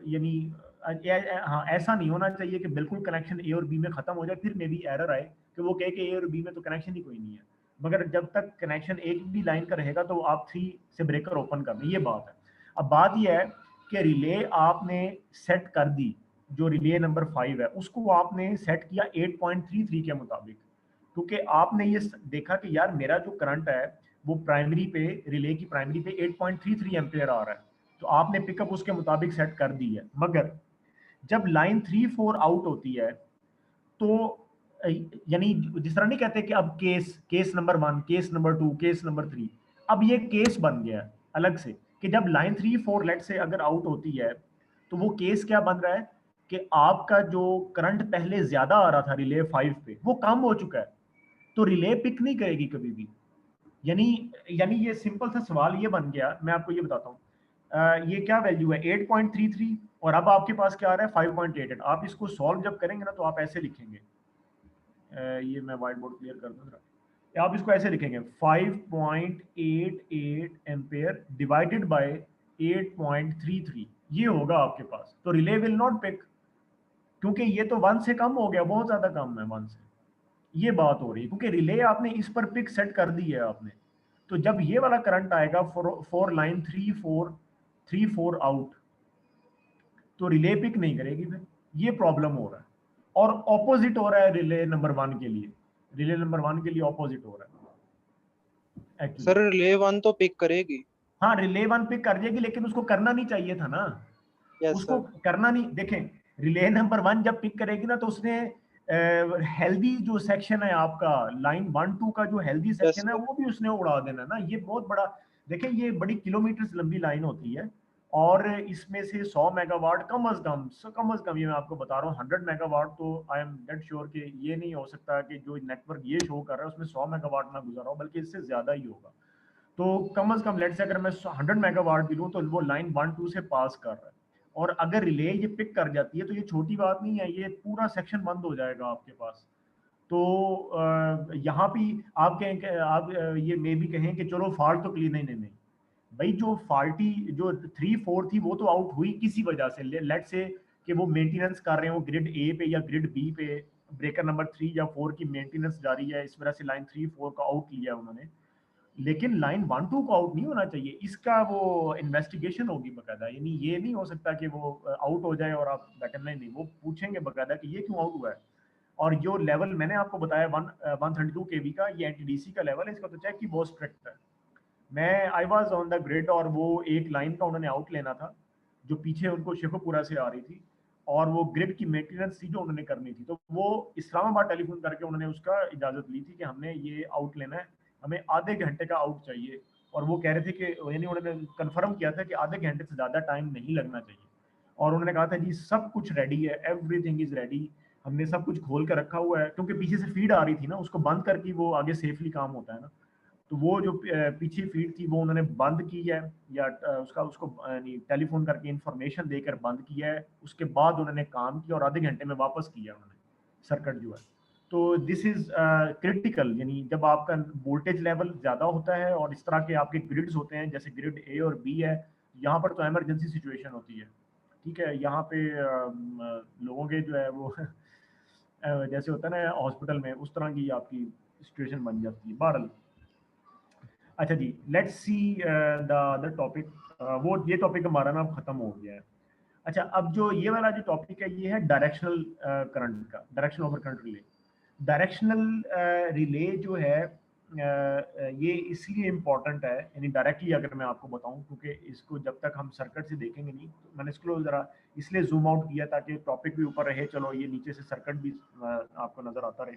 यानी हाँ ऐसा नहीं होना चाहिए कि बिल्कुल कनेक्शन ए और बी में खत्म हो जाए, फिर मे भी एरर आए कि वो कहे कि ए और बी में तो कनेक्शन ही कोई नहीं है, मगर जब तक कनेक्शन एक भी लाइन का रहेगा तो आप 3 से ब्रेकर ओपन कर दें, ये बात है। अब बात ये है कि रिले आपने सेट कर दी, जो रिले नंबर 5 है उसको आपने सेट किया 8.33 के मुताबिक, क्योंकि आपने ये देखा कि यार मेरा जो करंट है वो प्राइमरी पे, रिले की प्राइमरी पे 8.33 एम्पेयर आ रहा है, तो आपने पिकअप उसके मुताबिक सेट कर दी है। मगर जब लाइन 3 4 आउट होती है तो यानी जिस तरह नहीं कहते कि अब case number 1, case number 2, case number 3, अब ये केस बन गया है अलग से कि जब लाइन 3 4 लेट से अगर आउट होती है तो वो केस क्या बन रहा है कि आपका जो करंट पहले ज्यादा आ रहा था रिले 5 पे वो कम हो चुका है, तो रिले पिक नहीं करेगी कभी भी। यानी यानी ये सिंपल सा सवाल ये बन गया, मैं आपको ये बताता हूँ ये क्या वैल्यू है 8.33 और अब आपके पास क्या आ रहा है 5.88। आप इसको सॉल्व जब करेंगे ना तो आप ऐसे लिखेंगे, ये मैं व्हाइट बोर्ड क्लियर कर दूं जरा, आप इसको ऐसे लिखेंगे 5.88 एम्पेयर डिवाइडेड बाय 8.33, ये होगा आपके पास, तो रिले विल नॉट पिक, क्योंकि ये तो 1 से कम हो गया, बहुत ज्यादा कम है 1 से, ये बात हो रही है क्योंकि रिले आपने इस पर पिक सेट कर दी है आपने। तो जब ये वाला करंट आएगा फॉर लाइन 3 4 आउट तो रिले पिक नहीं करेगी, फिर ये प्रॉब्लम हो रहा है। और ऑपोजिट हो रहा है रिले नंबर 1 के लिए, रिले नंबर 1 के लिए ऑपोजिट हो रहा है एक्चुअली। सर रिले 1 तो पिक करेगी। हाँ रिले 1 पिक कर देगी, लेकिन उसको करना नहीं चाहिए था ना, यस उसको सर। करना नहीं, देखें रिले नंबर 1 जब पिक करेगी ना तो उसने हेल्दी जो सेक्शन है आपका लाइन 1 2 का जो हेल्दी यस सेक्शन है सर। वो भी उसने उड़ा देना ना, ये बहुत बड़ा, देखें ये बड़ी किलोमीटर लंबी लाइन होती है और इसमें से 100 मेगावाट कम अज कम ये मैं आपको बता रहा हूँ 100 मेगावाट, तो आई एम डेट श्योर कि ये नहीं हो सकता कि जो नेटवर्क ये शो कर रहा है उसमें 100 मेगावाट ना गुजरा हो, बल्कि इससे ज्यादा ही होगा। तो कम से कम लेट से अगर मैं 100 मेगावाट भी लूँ तो वो लाइन 1 2 से पास कर रहा है, और अगर रिले ये पिक कर जाती है तो ये छोटी बात नहीं है, ये पूरा सेक्शन बंद हो जाएगा आपके पास। तो यहाँ भी आप कहें कि आप ये मे भी कहें कि चलो फॉल्ट तो क्लियर, नहीं नहीं नहीं भाई, जो फॉल्टी जो 3 4 थी वो तो आउट हुई किसी वजह से, लेट से कि वो मेंटेनेंस कर रहे हो ग्रिड ए पे या ग्रिड बी पे, ब्रेकर नंबर 3 या 4 की मेंटेनेंस जारी है, इस वजह से लाइन 3 4 का आउट लिया उन्होंने, लेकिन लाइन 1 2 को आउट नहीं होना चाहिए, इसका वो इन्वेस्टिगेशन होगी बकायदा, यानी ये नहीं हो सकता कि वो आउट हो जाए और आप बैठे, नहीं नहीं, वो पूछेंगे बकायदा कि ये क्यों आउट हुआ है। और जो लेवल मैंने आपको बताया 132 केवी का, ये एनटीडीसी का लेवल है, इसका तो चेक की बहुत स्ट्रिक्ट है। मैं I was on the grid और वो एक लाइन का उन्होंने आउट लेना था जो पीछे उनको शेखोपुरा से आ रही थी, और वो ग्रिड की मेंटेनेंस थी जो उन्होंने करनी थी, तो वो इस्लामाबाद टेलीफोन करके उन्होंने उसका इजाजत ली थी कि हमने ये आउट लेना है, हमें आधे घंटे का आउट चाहिए, और वो कह रहे थे कि यानी उन्होंने कंफर्म किया था कि आधे घंटे से ज़्यादा टाइम नहीं लगना चाहिए, और उन्होंने कहा था जी सब कुछ रेडी है, एवरीथिंग इज रेडी, हमने सब कुछ खोल कर रखा हुआ है, क्योंकि पीछे से फीड आ रही थी ना, उसको बंद करके वो आगे सेफली काम होता है ना, तो वो जो पीछे फीड थी वो उन्होंने बंद की है, या उसको टेलीफोन करके इंफॉर्मेशन देकर बंद किया है, उसके बाद उन्होंने काम किया और आधे घंटे में वापस किया उन्होंने सर्किट जो है। तो दिस इज क्रिटिकल, यानी जब आपका वोल्टेज लेवल ज़्यादा होता है और इस तरह के आपके ग्रिड्स होते हैं, जैसे ग्रिड ए और बी है, यहाँ पर तो इमरजेंसी सिचुएशन होती है, ठीक है। यहाँ पे लोगों के जो है वो जैसे होता है ना हॉस्पिटल में, उस तरह की आपकी सिचुएशन बन जाती है। बहरहाल अच्छा जी, let's see the other topic. वो ये टॉपिक हमारा ना खत्म हो गया है। अच्छा, अब जो ये वाला जो टॉपिक है ये है डायरेक्शनल करंट का, directional over current relay. Directional relay जो है ये इसलिए इम्पोर्टेंट है, यानी डायरेक्टली अगर मैं आपको बताऊं, क्योंकि इसको जब तक हम सर्किट से देखेंगे नहीं, तो मैंने इसको ज़रा इसलिए जूम आउट किया ताकि टॉपिक भी ऊपर रहे, चलो ये नीचे से सर्किट भी आपको नज़र आता रहे।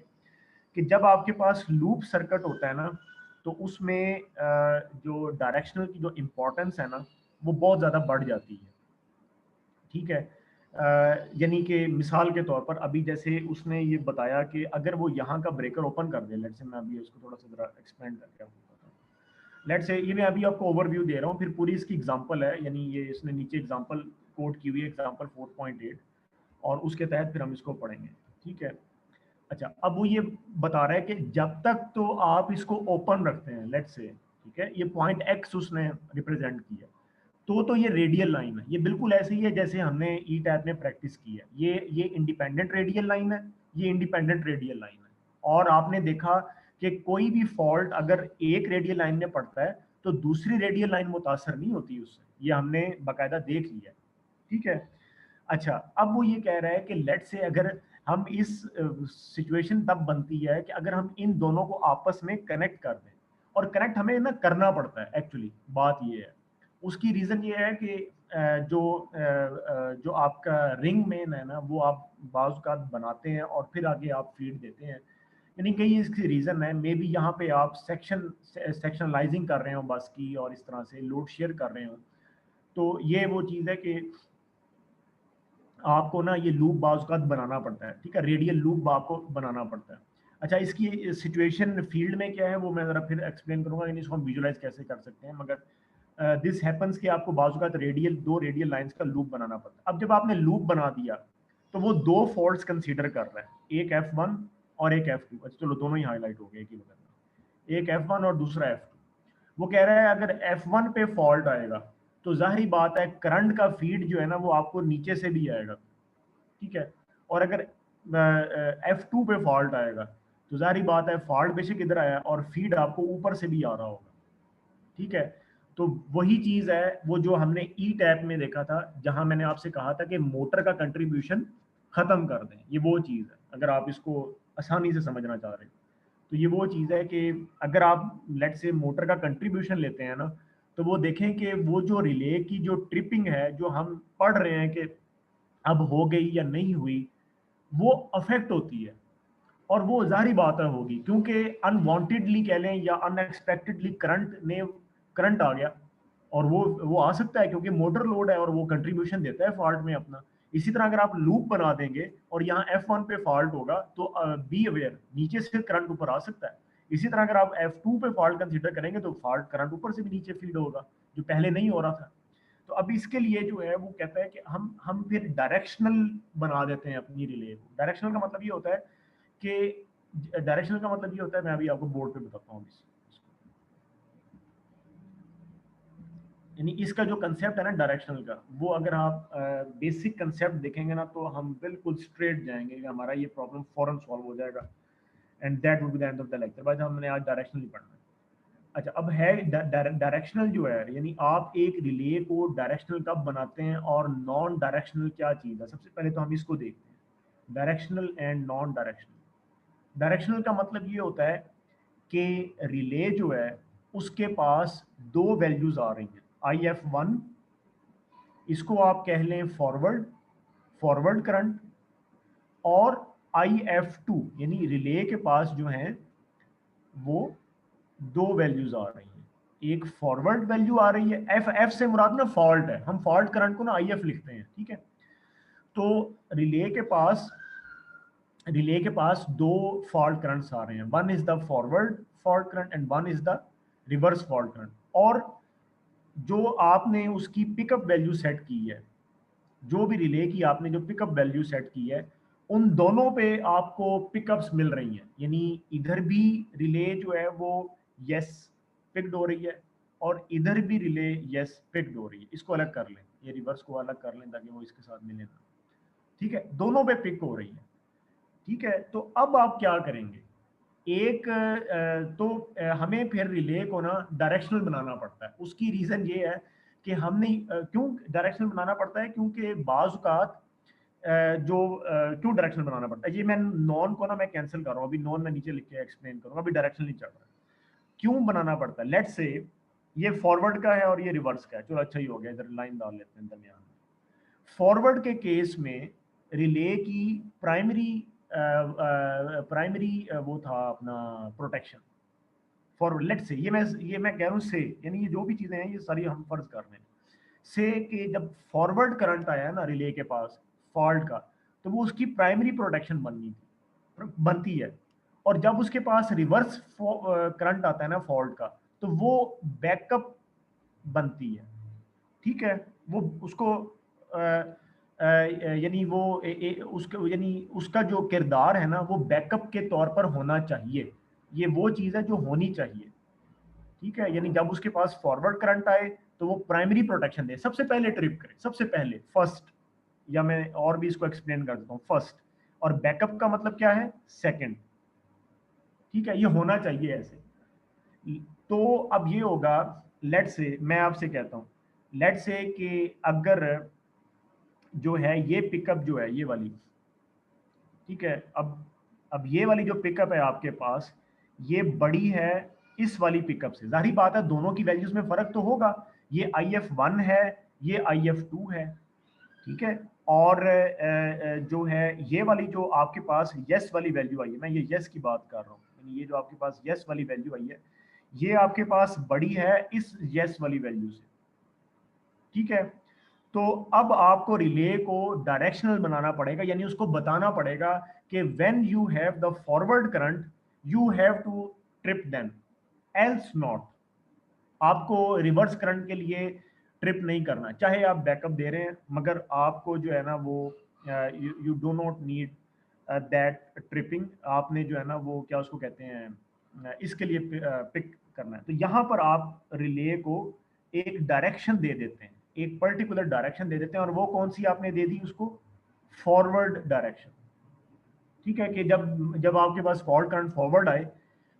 कि जब आपके पास लूप सर्किट होता है ना, तो उसमें जो डायरेक्शनल की जो इम्पोर्टेंस है ना, वो बहुत ज़्यादा बढ़ जाती है, ठीक है। यानी कि मिसाल के तौर पर अभी जैसे उसने ये बताया कि अगर वो यहाँ का ब्रेकर ओपन कर दे, लेट्स से मैं अभी इसको थोड़ा सा ज़रा एक्सपेंड करके आपको बताता हूँ। लेट्स से ये मैं अभी आपको ओवरव्यू दे रहा हूँ, फिर पूरी इसकी एग्जांपल है, यानी ये इसने नीचे एग्जांपल कोड की हुई है, एग्जांपल 4.8, और उसके तहत फिर हम इसको पढ़ेंगे, ठीक है। अच्छा, अब वो ये बता रहा है कि जब तक तो आप इसको ओपन रखते हैं, लेट्स से, ठीक है, ये पॉइंट एक्स उसने रिप्रेजेंट किया, तो ये रेडियल लाइन है, ये बिल्कुल ऐसे ही है जैसे हमने ई टाइप में प्रैक्टिस की है। ये इंडिपेंडेंट रेडियल लाइन है, ये इंडिपेंडेंट रेडियल लाइन है। और आपने देखा कि कोई भी फॉल्ट अगर एक रेडियल लाइन में पड़ता है तो दूसरी रेडियल लाइन मुतासर नहीं होती उससे, ये हमने बाकायदा देख लिया, ठीक है। अच्छा, अब वो ये कह रहा है कि लेट से अगर हम इस सिचुएशन तब बनती है कि अगर हम इन दोनों को आपस में कनेक्ट कर दें, और कनेक्ट हमें ना करना पड़ता है, एक्चुअली बात ये है। उसकी रीज़न ये है कि जो आपका रिंग मेन है ना, वो आप बाज़ का बनाते हैं और फिर आगे आप फीड देते हैं, यानी कई इसकी रीज़न है। मे बी यहाँ पे आप सेक्शनलाइजिंग कर रहे हो बस की, और इस तरह से लोड शेयर कर रहे हो, तो ये वो चीज़ है कि आपको ना ये लूप बाज़ बनाना पड़ता है, ठीक है, रेडियल लूप आपको बनाना पड़ता है। अच्छा, इसकी सिचुएशन फील्ड में क्या है वो मैं ज़रा फिर एक्सप्लेन करूँगा, यानी इसको हम विजुलाइज कैसे कर सकते हैं। मगर दिस हैपन्स कि आपको बाज़ दो रेडियल लाइंस का लूप बनाना पड़ता है। अब जब आपने लूप बना दिया तो वो दो फॉल्ट्स कंसीडर कर रहा है, एक F1 और एक F2। अच्छा चलो, दोनों ही हाईलाइट हो गए, एक F1 और दूसरा F2। वो कह रहा है अगर F1 पे फॉल्ट आएगा तो जाहिर बात है करंट का फीड जो है ना वो आपको नीचे से भी आएगा, ठीक है। और अगर F2 पे फॉल्ट आएगा तो जाहिर बात है फॉल्ट बेशक इधर आया और फीड आपको ऊपर से भी आ रहा होगा, ठीक है। तो वही चीज़ है वो जो हमने ई टैप में देखा था, जहां मैंने आपसे कहा था कि मोटर का कंट्रीब्यूशन खत्म कर दें। ये वो चीज़ है, अगर आप इसको आसानी से समझना चाह रहे हैं तो ये वो चीज़ है कि अगर आप लेट से मोटर का कंट्रीब्यूशन लेते हैं ना, तो वो देखें कि वो जो रिले की जो ट्रिपिंग है, जो हम पढ़ रहे हैं कि अब हो गई या नहीं हुई, वो अफेक्ट होती है। और वो जाहिर बात है होगी, क्योंकि अनवांटेडली कह लें या अनएक्सपेक्टेडली करंट आ गया, और वो आ सकता है क्योंकि मोटर लोड है और वो कंट्रीब्यूशन देता है फॉल्ट में अपना। इसी तरह अगर आप लूप बना देंगे और यहाँ F1 पे फॉल्ट होगा तो बी अवेयर, नीचे से करंट ऊपर आ सकता है। इसी तरह अगर आप F2 पे फॉल्ट कंसीडर करेंगे तो फॉल्ट करंट ऊपर से भी नीचे फीड होगा, जो पहले नहीं हो रहा था। तो अब इसके लिए जो है वो कहता है कि हम फिर डायरेक्शनल बना देते हैं अपनी रिले को। डायरेक्शनल का मतलब ये होता है कि मैं अभी आपको बोर्ड पे बताता हूँ। यानी इसका जो कंसेप्ट है ना डायरेक्शनल का, वो अगर आप बेसिक कंसेप्ट देखेंगे ना तो हम बिल्कुल स्ट्रेट जाएंगे कि हमारा ये प्रॉब्लम फौरन सॉल्व हो जाएगा, and that would be the end of the lecture. बस हमने आज डायरेक्शनल ही पढ़ना है। अच्छा, अब है डायरेक्शनल जो है, यानी आप एक रिले को डायरेक्शनल कब बनाते हैं और नॉन डायरेक्शनल क्या चीज़ है। सबसे पहले तो हम इसको देखते हैं, directional and non directional. Directional का मतलब ये होता है कि रिले जो है उसके पास दो वैल्यूज आ रही हैं, IF1, इसको आप कह लें फॉरवर्ड करंट, और IF2 यानी रिले के पास जो है वो दो वैल्यूज आ रही हैं। एक फॉरवर्ड वैल्यू आ रही है, F से मुराद ना फॉल्ट है, हम फॉल्ट करंट को ना IF लिखते हैं, ठीक है। तो रिले के पास दो फॉल्ट करंट्स आ रहे हैं, one is the forward fault current and one is the reverse fault current, और जो आपने उसकी पिकअप वैल्यू सेट की है, जो भी रिले की आपने जो पिकअप वैल्यू सेट की है, उन दोनों पे आपको पिकअप्स मिल रही हैं। यानी इधर भी रिले जो है वो यस पिक्ड हो रही है और इधर भी रिले यस पिक्ड हो रही है। इसको अलग कर लें, ये रिवर्स को अलग कर लें ताकि वो इसके साथ मिले ना। ठीक है, दोनों पे पिक हो रही है। ठीक है, तो अब आप क्या करेंगे, एक हमें फिर रिले को ना डायरेक्शनल बनाना पड़ता है। उसकी रीज़न ये है कि हमने क्यों डायरेक्शनल बनाना पड़ता है, क्योंकि बाज़ औक़ात क्यों डायरेक्शनल बनाना पड़ता है, ये मैं नॉन को ना मैं कैंसिल कर रहा हूँ, अभी नॉन मैं नीचे लिख के एक्सप्लेन करूँगा, अभी डायरेक्शनल नहीं चल रहा है। क्यों बनाना पड़ता है, लेट्स से ये फॉरवर्ड का है और ये रिवर्स का है, चलो अच्छा ही हो गया, इधर लाइन डाल लेते हैं दरमियान में। फॉरवर्ड के केस में रिले की प्राइमरी वो था अपना प्रोटेक्शन फॉरवर्ड। लेट्स से ये मैं कह रहा हूँ से, यानी ये जो भी चीजें हैं ये सारी हम फर्ज कर रहे हैं से कि जब फॉरवर्ड करंट आया ना रिले के पास फॉल्ट का, तो वो उसकी प्राइमरी प्रोटेक्शन बनती है। और जब उसके पास रिवर्स करंट आता है ना फॉल्ट का, तो वो बैकअप बनती है। ठीक है, वो उसको यानी वो यानी उसका जो किरदार है ना वो बैकअप के तौर पर होना चाहिए। ये वो चीज़ है जो होनी चाहिए। ठीक है, यानी जब उसके पास फॉरवर्ड करंट आए तो वो प्राइमरी प्रोटेक्शन दे, सबसे पहले ट्रिप करे, सबसे पहले फर्स्ट, या मैं और भी इसको एक्सप्लेन कर देता हूँ, फर्स्ट, और बैकअप का मतलब क्या है, सेकंड। ठीक है, ये होना चाहिए ऐसे। तो अब ये होगा, लेट से मैं आपसे कहता हूँ, लेट से कि अगर जो है ये पिकअप जो है ये वाली, ठीक है, अब ये वाली जो पिकअप है आपके पास, ये बड़ी है इस वाली पिकअप से। जाहिर बात है दोनों की वैल्यूज में फर्क तो होगा, ये IF1 है, ये IF2 है। ठीक है, और जो है ये वाली जो आपके पास यस वाली वैल्यू आई है, मैं ये यस की बात कर रहा हूँ, यानी ये जो आपके पास यस वाली वैल्यू आई है, ये आपके पास बड़ी है इस यस वाली वैल्यू से। ठीक है, तो अब आपको रिले को डायरेक्शनल बनाना पड़ेगा, यानी उसको बताना पड़ेगा कि when you have the forward current you have to trip them else not. आपको रिवर्स करंट के लिए ट्रिप नहीं करना, चाहे आप बैकअप दे रहे हैं, मगर आपको जो है ना वो you do not need that tripping. आपने जो है ना वो क्या उसको कहते हैं इसके लिए पिक करना है। तो यहाँ पर आप रिले को एक डायरेक्शन दे देते हैं, एक पर्टिकुलर डायरेक्शन दे देते हैं, और वो कौन सी आपने दे दी उसको, फॉरवर्ड डायरेक्शन। ठीक है, कि जब आपके पास फॉल्ट करंट फॉरवर्ड आए,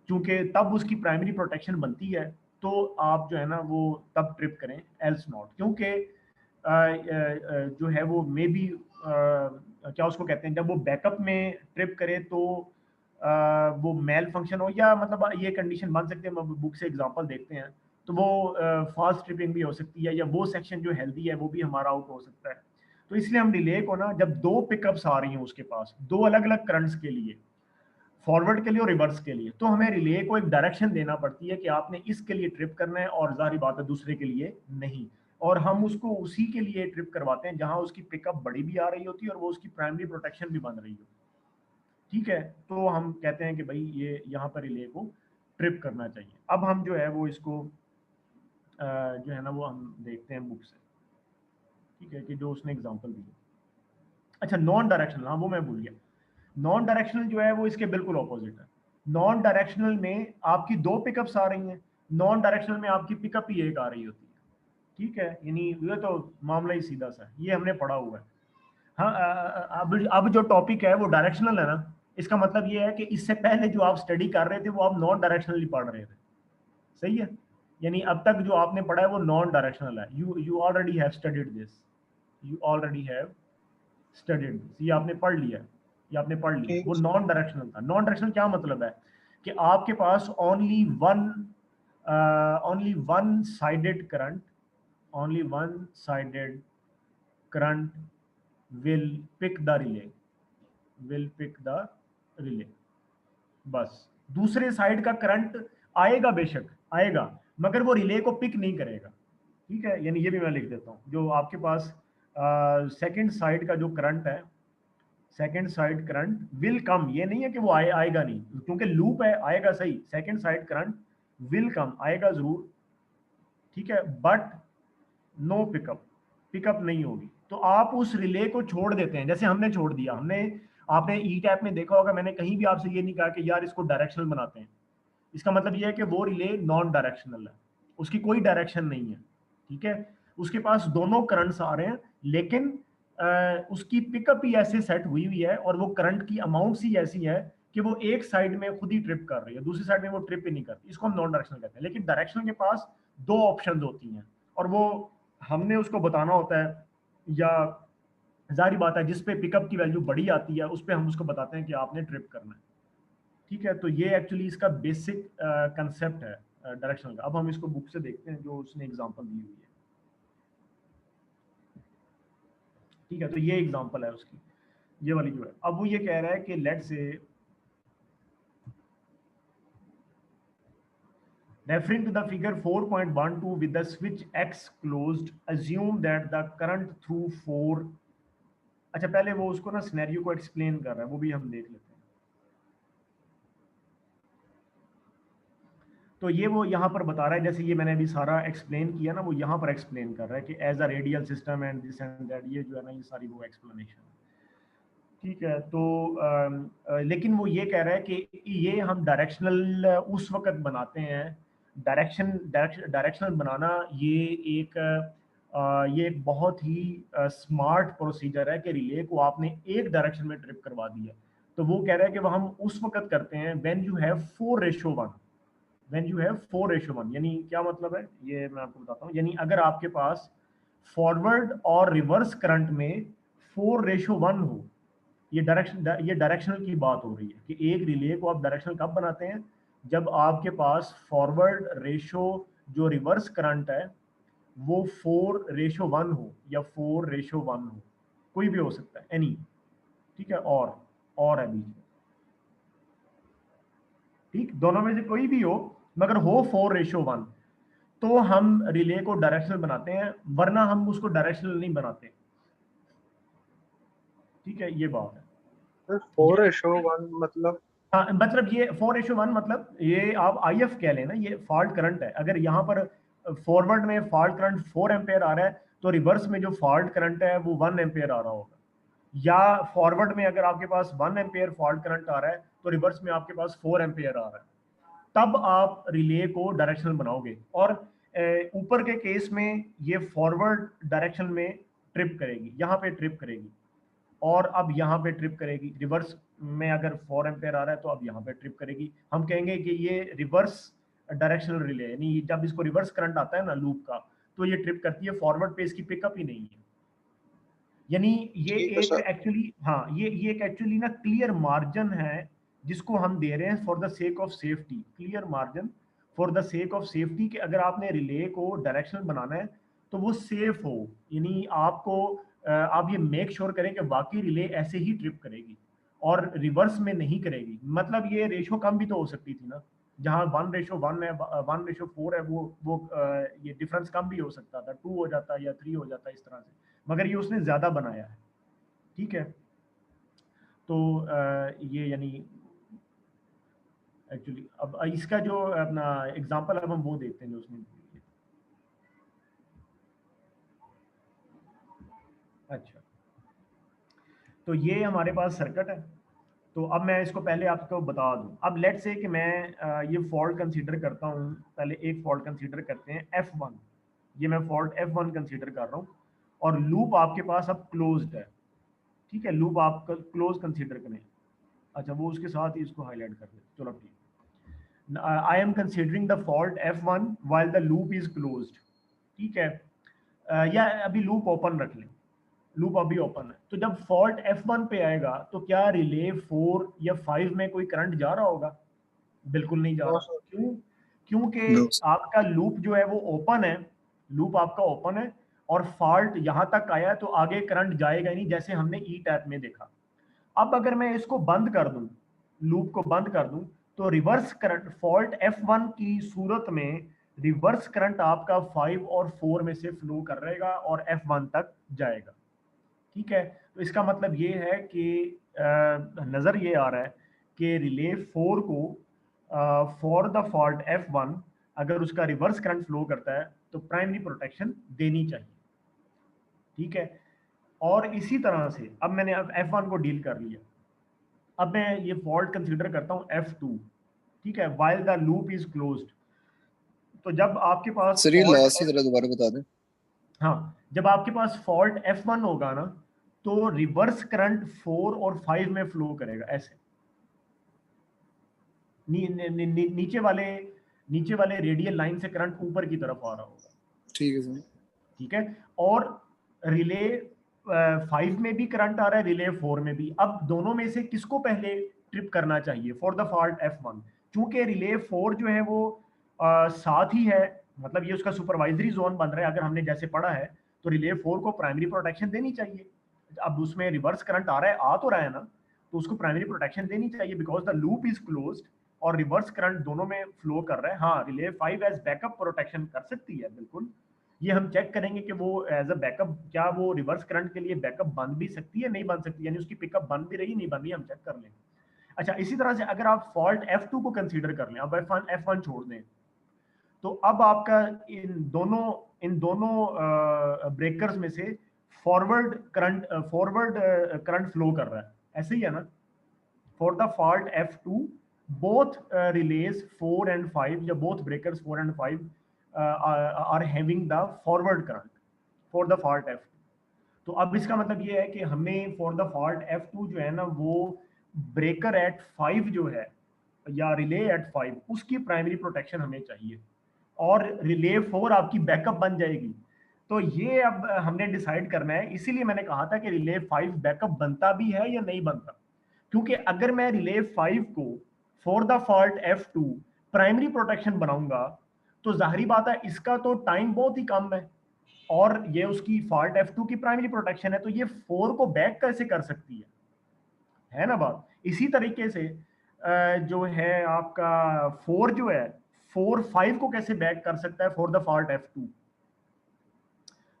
क्योंकि तब उसकी प्राइमरी प्रोटेक्शन बनती है, तो आप जो है ना वो तब ट्रिप करें, एल्स नॉट। क्योंकि जो है वो मे बी क्या उसको कहते हैं, जब वो बैकअप में ट्रिप करे तो वो मेल फंक्शन हो, या मतलब ये कंडीशन बन सकती है, बुक से एग्जांपल देखते हैं, तो वो फास्ट ट्रिपिंग भी हो सकती है, या वो सेक्शन जो हेल्दी है वो भी हमारा आउट हो सकता है। तो इसलिए हम रिले को ना, जब दो पिकअप्स आ रही हैं उसके पास दो अलग अलग करंट्स के लिए, फॉरवर्ड के लिए और रिवर्स के लिए, तो हमें रिले को एक डायरेक्शन देना पड़ती है कि आपने इसके लिए ट्रिप करना है और जाहिर बात है दूसरे के लिए नहीं। और हम उसको उसी के लिए ट्रिप करवाते हैं जहां उसकी पिकअप बड़ी भी आ रही होती है और वो उसकी प्राइमरी प्रोटेक्शन भी बन रही हो। ठीक है, तो हम कहते हैं कि भाई ये यहाँ पर रिले को ट्रिप करना चाहिए। अब हम जो है वो इसको जो है ना वो हम देखते हैं बुक से। ठीक है, कि जो उसने एग्जांपल दी। अच्छा, नॉन डायरेक्शनल, हाँ वो मैं भूल गया, नॉन डायरेक्शनल जो है वो इसके बिल्कुल ऑपोजिट है। नॉन डायरेक्शनल में आपकी दो पिकअप्स आ रही हैं, नॉन डायरेक्शनल में आपकी पिकअप ही एक आ रही होती है। ठीक है, यानी ये तो मामला ही सीधा सा है, ये हमने पढ़ा हुआ है। हाँ, अब जो टॉपिक है वो डायरेक्शनल है ना, इसका मतलब ये है कि इससे पहले जो आप स्टडी कर रहे थे वो आप नॉन डायरेक्शनली पढ़ रहे थे। सही है, यानी अब तक जो आपने पढ़ा है वो नॉन डायरेक्शनल है। You already have studied this, you already have studied this, ये आपने पढ़ लिया, ये आपने पढ़ लिया। ठीक वो है सर। नॉन डायरेक्शनल था। नॉन डायरेक्शनल क्या मतलब है कि आपके पास only one sided current, only one sided current will pick the relay, will pick the relay। बस दूसरे साइड का करंट आएगा, बेशक आएगा, मगर वो रिले को पिक नहीं करेगा। ठीक है, यानी ये भी मैं लिख देता हूँ, जो आपके पास सेकंड साइड का जो करंट है, second side current will come, ये नहीं है कि वो आएगा नहीं, क्योंकि लूप है, आएगा सही, second side current will come, आएगा जरूर, ठीक है, बट नो पिकअप, पिकअप नहीं होगी। तो आप उस रिले को छोड़ देते हैं, जैसे हमने छोड़ दिया, आपने ई टैप में देखा होगा, मैंने कहीं भी आपसे ये नहीं कहा कि यार इसको डायरेक्शनल बनाते हैं। इसका मतलब ये है कि वो रिले नॉन डायरेक्शनल है, उसकी कोई डायरेक्शन नहीं है, ठीक है, उसके पास दोनों करंट्स आ रहे हैं, लेकिन उसकी पिकअप ही ऐसे सेट हुई हुई है और वो करंट की अमाउंट ही ऐसी है कि वो एक साइड में खुद ही ट्रिप कर रही है, दूसरी साइड में वो ट्रिप ही नहीं करती। इसको हम नॉन डायरेक्शनल कहते हैं। लेकिन डायरेक्शनल के पास दो ऑप्शंस होती हैं और वो हमने उसको बताना होता है, या जाहिर बात है जिस पे पिकअप की वैल्यू बड़ी आती है उस पे हम उसको बताते हैं कि आपने ट्रिप करना है, ठीक है। तो ये एक्चुअली इसका बेसिक कंसेप्ट है डायरेक्शनल का। अब हम इसको बुक से देखते हैं जो उसने एग्जांपल दी हुई है, ठीक है। तो ये एग्जांपल है उसकी, ये वाली जो है। अब वो ये कह रहा है कि लेट से referring to the figure 4.12 with the switch X closed, assume that the current through 4, अच्छा पहले वो उसको ना सिनेरियो को एक्सप्लेन कर रहा है, वो भी हम देख लेते हैं। तो ये वो यहाँ पर बता रहा है, जैसे ये मैंने अभी सारा एक्सप्लेन किया ना, वो यहाँ पर एक्सप्लेन कर रहा है कि as a radial system and this and that, ये जो है ना ये सारी वो एक्सप्लेनेशन, ठीक है। तो लेकिन वो ये कह रहा है कि ये हम डायरेक्शनल उस वक्त बनाते हैं, डायरेक्शनल बनाना ये एक बहुत ही स्मार्ट प्रोसीजर है कि रिले को आपने एक डायरेक्शन में ट्रिप करवा दिया। तो वो कह रहा है कि वो हम उस वक्त करते हैं when you have 4:1, when you have 4:1। यानी क्या मतलब है ये मैं आपको बताता हूँ। यानी अगर आपके पास फॉरवर्ड और रिवर्स करंट में 4:1 हो, ये डायरेक्शनल की बात हो रही है कि एक रिले को आप डायरेक्शनल कब बनाते हैं, जब आपके पास फॉरवर्ड रेशो जो रिवर्स करंट है वो 4:1 हो या 4:1 हो, कोई भी हो सकता है, एनी, ठीक है, और है बीच में, ठीक, दोनों में से कोई भी हो, मगर हो 4:1, तो हम रिले को डायरेक्शनल बनाते हैं, वरना हम उसको डायरेक्शनल नहीं बनाते, ठीक है, ये बात है। 4:1 मतलब हाँ, मतलब ये 4:1 मतलब ये आप IF कह लेना, ये फॉल्ट करंट है। अगर यहाँ पर फॉरवर्ड में फॉल्ट करंट 4 एम्पेयर आ रहा है तो रिवर्स में जो फॉल्ट करंट है वो 1 एम्पेयर आ रहा होगा, या फॉरवर्ड में अगर आपके पास 1 एम्पेयर फॉल्ट करंट आ रहा है तो रिवर्स में आपके पास 4 एम्पेयर आ रहा है, तब आप रिले को डायरेक्शनल बनाओगे। और ऊपर के केस में ये फॉरवर्ड डायरेक्शन में ट्रिप करेगी, यहाँ पे ट्रिप करेगी, और अब यहाँ पे ट्रिप करेगी। रिवर्स में अगर 4 एम्पेयर आ रहा है तो अब यहाँ पे ट्रिप करेगी। हम कहेंगे कि ये रिवर्स डायरेक्शनल रिले, यानी जब इसको रिवर्स करंट आता है ना लूप का, तो ये ट्रिप करती है, फॉरवर्ड पे इसकी पिकअप ही नहीं है। यानी ये ठीक है एक सर। एक्चुअली, हाँ, ये एक एक्चुअली ना क्लियर मार्जिन है जिसको हम दे रहे हैं for the sake of safety, clear margin for the sake of safety, कि अगर आपने रिले को डायरेक्शनल बनाना है तो वो सेफ हो। यानी आपको आप ये मेक श्योर करें कि वाकई रिले ऐसे ही ट्रिप करेगी और रिवर्स में नहीं करेगी। मतलब ये रेशो कम भी तो हो सकती थी ना, जहाँ 1:1 है, 1:4 है, ये डिफरेंस कम भी हो सकता था, 2 हो जाता या 3 हो जाता इस तरह से, मगर ये उसने ज्यादा बनाया है, ठीक है। तो ये यानी एक्चुअली अब इसका जो अपना एग्जांपल अब हम वो देखते हैं जो उसने दिया। अच्छा, तो ये हमारे पास सर्किट है। तो अब मैं इसको पहले आपको बता दूं। अब लेट से कि मैं ये फॉल्ट कंसीडर करता हूं, पहले एक फॉल्ट कंसीडर करते हैं F1, ये मैं फॉल्ट F1 कंसीडर कर रहा हूं, और लूप आपके पास अब क्लोज्ड है, ठीक है, लूप आप क्लोज कंसीडर करें। अच्छा, वो उसके साथ ही इसको हाईलाइट कर दे, चलो ठीक। I am considering the fault F1 while the loop is closed, ठीक है। या अभी लूप ओपन रख लें, लूप अभी ओपन है। तो जब फॉल्ट F1 पे आएगा तो क्या रिले 4 या 5 में कोई करंट जा रहा होगा? बिल्कुल नहीं जा नो रहा। सर। क्यों? क्योंकि आपका लूप जो है वो ओपन है, लूप आपका ओपन है, और फॉल्ट यहाँ तक आया है तो आगे करंट जाएगा ही नहीं, जैसे हमने ई टैप में देखा। अब अगर मैं इसको बंद कर दूं, लूप को बंद कर दूं, तो रिवर्स करंट फॉल्ट F1 की सूरत में रिवर्स करंट आपका 5 और 4 में से फ्लो कर रहेगा और F1 तक जाएगा, ठीक है। तो इसका मतलब ये है कि नज़र ये आ रहा है कि रिले 4 को फॉर द फॉल्ट F1 अगर उसका रिवर्स करंट फ्लो करता है तो प्राइमरी प्रोटेक्शन देनी चाहिए, ठीक है। और इसी तरह से अब मैंने अब F1 को डील कर लिया, अब मैं ये फॉल्ट कंसीडर करता हूँ F2, ठीक है, while the loop is closed. तो जब आपके पास सर ये फॉल्ट लास्ट ही जरा दोबारा बता दें। हाँ, जब आपके पास फॉल्ट F1 होगा ना, तो रिवर्स करंट 4 और 5 में फ्लो करेगा ऐसे, नीचे वाले रेडियल लाइन से करंट ऊपर की तरफ आ रहा होगा, ठीक है सर। ठीक है। और रिले 5 में भी करंट आ रहा है, रिले 4 में भी। अब दोनों में से किसको पहले ट्रिप करना चाहिए फॉर द फॉल्ट F1? चूंकि रिले 4 जो है वो साथ ही है, मतलब ये उसका सुपरवाइजरी जोन बन रहा है, अगर हमने जैसे पढ़ा है तो रिले 4 को प्राइमरी प्रोटेक्शन देनी चाहिए। अब उसमें रिवर्स करंट आ रहा है, आ तो रहा है ना, तो उसको प्राइमरी प्रोटेक्शन देनी चाहिए because the loop is closed और रिवर्स करंट दोनों में फ्लो कर रहा है। हाँ, रिले 5 एज बैकअप प्रोटेक्शन कर सकती है, बिल्कुल। ये हम चेक करेंगे कि वो एज अ बैकअप, क्या वो रिवर्स करंट के लिए बैकअप बन भी सकती है, नहीं बन सकती, यानी उसकी पिकअप बन भी रही नहीं बन रही, हम चेक कर लेंगे। अच्छा, इसी तरह से अगर आप फॉल्ट F2 को कंसीडर कर लें, अब F1 छोड़ दें, तो अब आपका इन दोनों ब्रेकर्स में से फॉरवर्ड करंट फ्लो कर रहा है, ऐसे ही है ना। For the fault F2 both relays 4 and 5 या both breakers 4 and 5 are having the forward current for the fault F2। तो अब इसका मतलब ये है कि हमें फॉर द फॉल्ट F2 जो है ना, वो ब्रेकर एट 5 जो है या रिले एट 5 उसकी प्राइमरी प्रोटेक्शन हमें चाहिए, और रिले 4 आपकी बैकअप बन जाएगी। तो ये अब हमने डिसाइड करना है, इसीलिए मैंने कहा था कि रिले 5 बैकअप बनता भी है या नहीं बनता, क्योंकि अगर मैं रिले 5 को for the fault F2 primary protection बनाऊंगा तो जाहिर बात है इसका तो टाइम बहुत ही कम है, और ये उसकी फॉल्ट F2 की प्राइमरी प्रोटेक्शन है, तो ये 4 को बैक कैसे कर सकती है ना बात। इसी तरीके से जो है आपका 4 जो है 4 5 को कैसे बैक कर सकता है for the fault F2।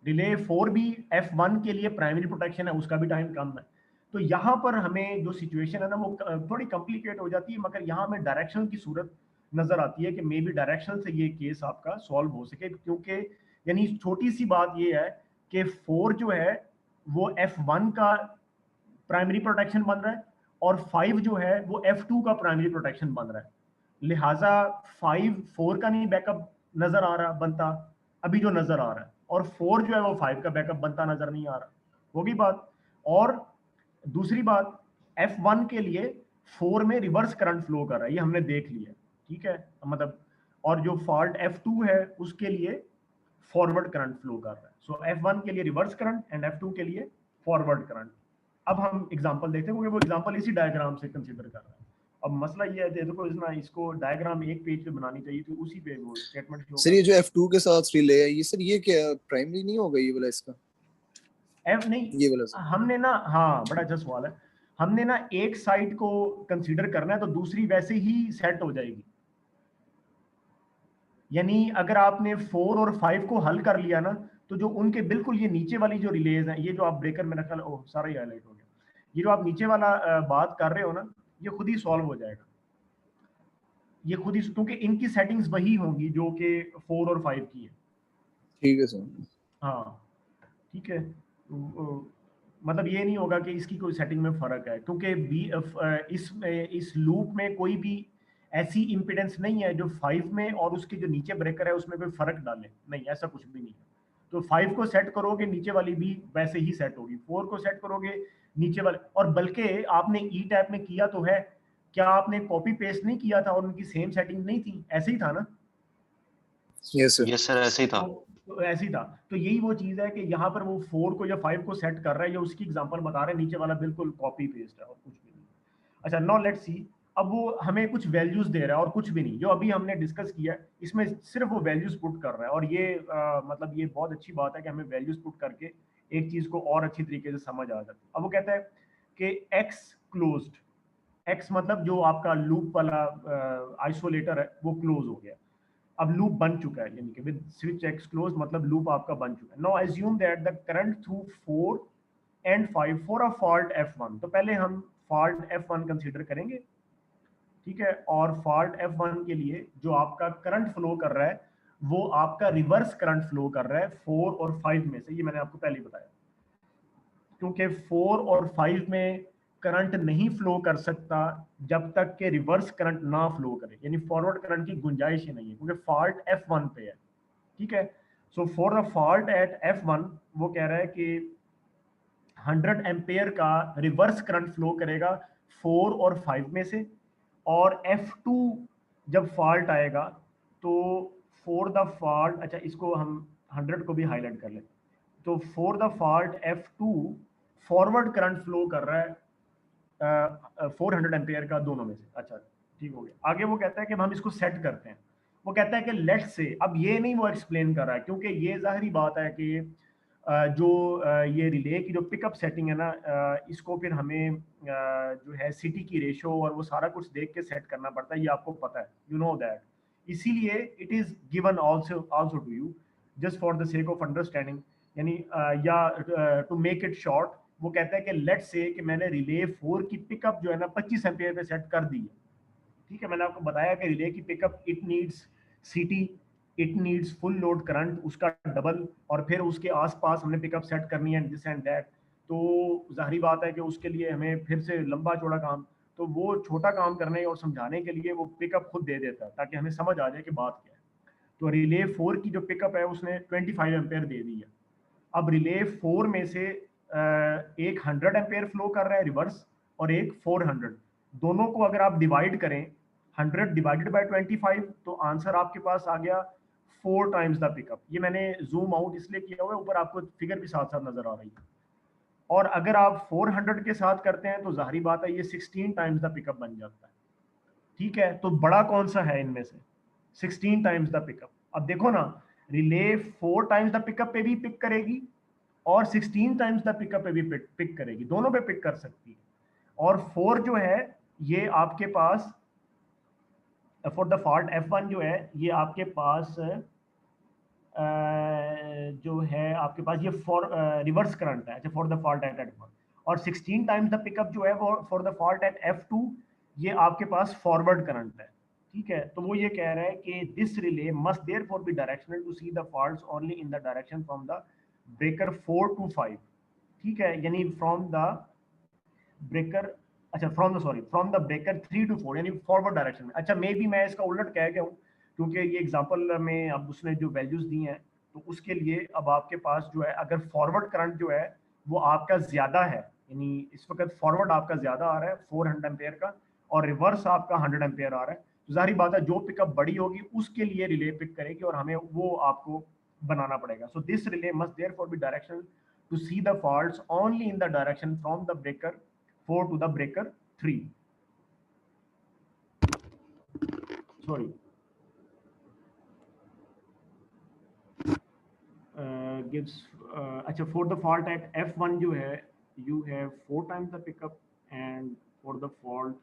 Relay 4 भी F1 के लिए प्राइमरी प्रोटेक्शन है, उसका भी टाइम कम है। तो यहाँ पर हमें जो सिचुएशन है ना वो थोड़ी कॉम्प्लिकेट हो जाती है, मगर यहाँ हमें डायरेक्शन की सूरत नजर आती है कि मे बी डायरेक्शन से ये केस आपका सॉल्व हो सके, क्योंकि यानी छोटी सी बात ये है कि 4 जो है वो F1 का प्राइमरी प्रोटेक्शन बन रहा है, और 5 जो है वो F2 का प्राइमरी प्रोटेक्शन बन रहा है। लिहाजा 4 का नहीं बैकअप नजर आ रहा बनता अभी जो नजर आ रहा है, और 4 जो है वो 5 का बैकअप बनता नजर नहीं आ रहा, होगी बात। और दूसरी बात, F1 के लिए 4 में रिवर्स करंट फ्लो कर रहा है, ये हमने देख लिया, ठीक है, मतलब। और जो फॉल्ट F2 है उसके लिए फॉरवर्ड करंट फ्लो कर रहा है। सो F1 के लिए रिवर्स करंट एंड F2 के लिए फॉरवर्ड करंट। अब हम एग्जांपल देखते हैं, क्योंकि वो एग्जांपल इसी डायग्राम से कंसीडर कर रहा है। अब मसला ये है, देखो इसको डायग्राम एक पेज पे बनानी चाहिए, तो उसी पे वो स्टेटमेंट शो सर ये जो F2 के साथ रिले है, ये सर ये क्या प्राइमरी नहीं होगा ये वाला इसका? F नहीं, ये वाला सर। हमने ना, हाँ बड़ा अच्छा सवाल है, हमने ना एक साइड को कंसीडर करना है तो दूसरी वैसे ही सेट हो जाएगी। यानी अगर आपने 4 और 5 को हल कर लिया ना, तो जो उनके बिल्कुल ये नीचे वाली जो रिलेज हैं, ये जो आप ब्रेकर में रखा, ओह सारा ही हाईलाइट हो गया, ये जो आप नीचे वाला बात कर रहे हो ना, ये खुद ही सॉल्व हो जाएगा, ये खुद ही, क्योंकि इनकी सेटिंग्स वही होंगी जो कि 4 और 5 की है। ठीक है सर। हाँ ठीक है, मतलब ये नहीं होगा कि इसकी कोई सेटिंग में फर्क है, क्योंकि इस लूप में कोई भी ऐसी इम्पिडेंस नहीं है जो 5 में और उसके जो नीचे ब्रेकर है उसमें कोई फर्क डाले, नहीं, ऐसा कुछ भी नहीं है। तो 5 को सेट करोगे नीचे वाली भी वैसे ही सेट होगी, 4 को सेट करोगे नीचे वाले, और बल्कि आपने ई टैप में किया तो है, क्या आपने कॉपी पेस्ट नहीं किया था और उनकी सेम सेटिंग नहीं थी, ऐसे ही था ना? Yes sir. यस सर, ऐसे ही था। तो ऐसे ही था। तो यही वो चीज है कि यहाँ पर वो 4 को या 5 को सेट कर रहा है, या उसकी एग्जांपल बता रहे हैं, नीचे वाला बिल्कुल कॉपी पेस्ट है और कुछ भी नहीं। अच्छा, नाउ लेट्स सी, अब वो हमें कुछ वैल्यूज दे रहा है और कुछ भी नहीं, जो अभी हमने डिस्कस किया इसमें सिर्फ वो वैल्यूज पुट कर रहा है, और ये मतलब ये बहुत अच्छी बात है कि हमें वैल्यूज पुट करके एक चीज को और अच्छी तरीके से समझ आ जाती है। अब वो कहता है कि एक्स क्लोज्ड, एक्स मतलब जो आपका लूप वाला आइसोलेटर है वो क्लोज हो गया, अब लूप बन चुका है, यानी कि विद स्विच एक्स क्लोज मतलब लूप आपका बन चुका है। Now assume that the current through 4 and 5 for a fault F1। तो पहले हम फॉल्ट F1 कंसीडर करेंगे, ठीक है, और फॉल्ट F1 के लिए जो आपका करंट फ्लो कर रहा है वो आपका रिवर्स करंट फ्लो कर रहा है 4 और 5 में से, ये मैंने आपको पहले ही बताया। क्योंकि 4 और 5 में करंट नहीं फ्लो कर सकता जब तक कि रिवर्स करंट ना फ्लो करे, यानी फॉरवर्ड करंट की गुंजाइश ही नहीं है, क्योंकि फॉल्ट F1 पे है। ठीक है, so for the fault at F1 वो कह रहा है कि 100 एम्पेयर का रिवर्स करंट फ्लो करेगा 4 और 5 में से, और F2 जब फॉल्ट आएगा तो फॉर द फॉल्ट, अच्छा इसको हम 100 को भी हाईलाइट कर लें, तो for the fault F2 forward current flow कर रहा है 400 एम्पेयर का दोनों में से। अच्छा ठीक हो गया। आगे वो कहता है कि हम इसको सेट करते हैं। वो कहता है कि लेट से, अब ये नहीं वो एक्सप्लेन कर रहा है, क्योंकि ये जाहिरी बात है कि जो ये रिले की जो पिकअप सेटिंग है ना, इसको फिर हमें जो है सिटी की रेशो और वो सारा कुछ देख के सेट करना पड़ता है, ये आपको पता है, यू नो दैट। इसीलिए it is given also to you just for the sake of understanding, यानी या टू मेक इट शॉर्ट, वो कहता है कि लेट्स से कि मैंने रिले 4 की पिकअप जो है ना 25 एम्पियर पे सेट कर दी है। ठीक है, मैंने आपको बताया कि रिले की pickup it needs city, it needs full load current उसका डबल, और फिर उसके आसपास हमने पिकअप सेट करनी है दिस एंड दैट। तो जाहिर बात है कि उसके लिए हमें फिर से लंबा चौड़ा काम, तो वो छोटा काम करने और समझाने के लिए वो पिकअप खुद दे देता है ताकि हमें समझ आ जाए कि बात क्या है। तो रिले 4 की जो पिकअप है उसने 25 एम्पेयर दे दी है। अब रिले 4 में से एक 100 एम्पेयर फ्लो कर रहा है रिवर्स और एक 400, दोनों को अगर आप डिवाइड करें 100 डिवाइडेड बाय 25 तो आंसर आपके पास आ गया 4 टाइम्स द पिकअप। ये मैंने जूम आउट इसलिए किया हुआ है, ऊपर आपको फिगर भी साथ साथ नजर आ रही है। और अगर आप 400 के साथ करते हैं तो जाहिर बात है ये 16 टाइम्स द पिकअप बन जाता है। ठीक है, तो बड़ा कौन सा है इनमें से? 16 टाइम्स द पिकअप। अब देखो ना, रिले 4 टाइम्स द पिकअप पे भी पिक करेगी और 16 टाइम्स द पिकअप पे भी पिक करेगी, दोनों पे पिक कर सकती है। और 4 जो है ये आपके पास फॉर द फॉल्ट F1 जो है ये आपके पास जो है आपके पास ये फॉर रिवर्स करंट है, अच्छा for the fault at F1। और 16 टाइम्स द पिकअप जो है वो for the fault at F2 ये आपके पास फॉरवर्ड करंट है। ठीक है, तो वो ये कह रहा है कि this relay must therefore be directional to see the faults only in the direction from the breaker 4 to 5। ठीक है, यानी फ्रॉम द ब्रेकर, अच्छा फ्रॉम द ब्रेकर 3 to 4 यानी फॉरवर्ड डायरेक्शन में। अच्छा मे बी मैं इसका उलट कह गया हूँ, क्योंकि ये एग्जांपल में अब उसने जो वैल्यूज दी हैं तो उसके लिए अब आपके पास जो है अगर फॉरवर्ड करंट जो है वो आपका ज्यादा है, यानी इस वक्त फॉरवर्ड आपका ज्यादा आ रहा है 400 एम्पेयर का और रिवर्स आपका 100 एम्पेयर आ रहा है, तो जाहिर बात है जो पिकअप बड़ी होगी उसके लिए रिले पिक करेगी और हमें वो आपको बनाना पड़ेगा। So this relay must therefore be directional to see the faults only in the direction from the breaker 4 to the breaker 3. Sorry. Gives अच्छा for the fault at F1 जो है you have 4 times the pickup and for the fault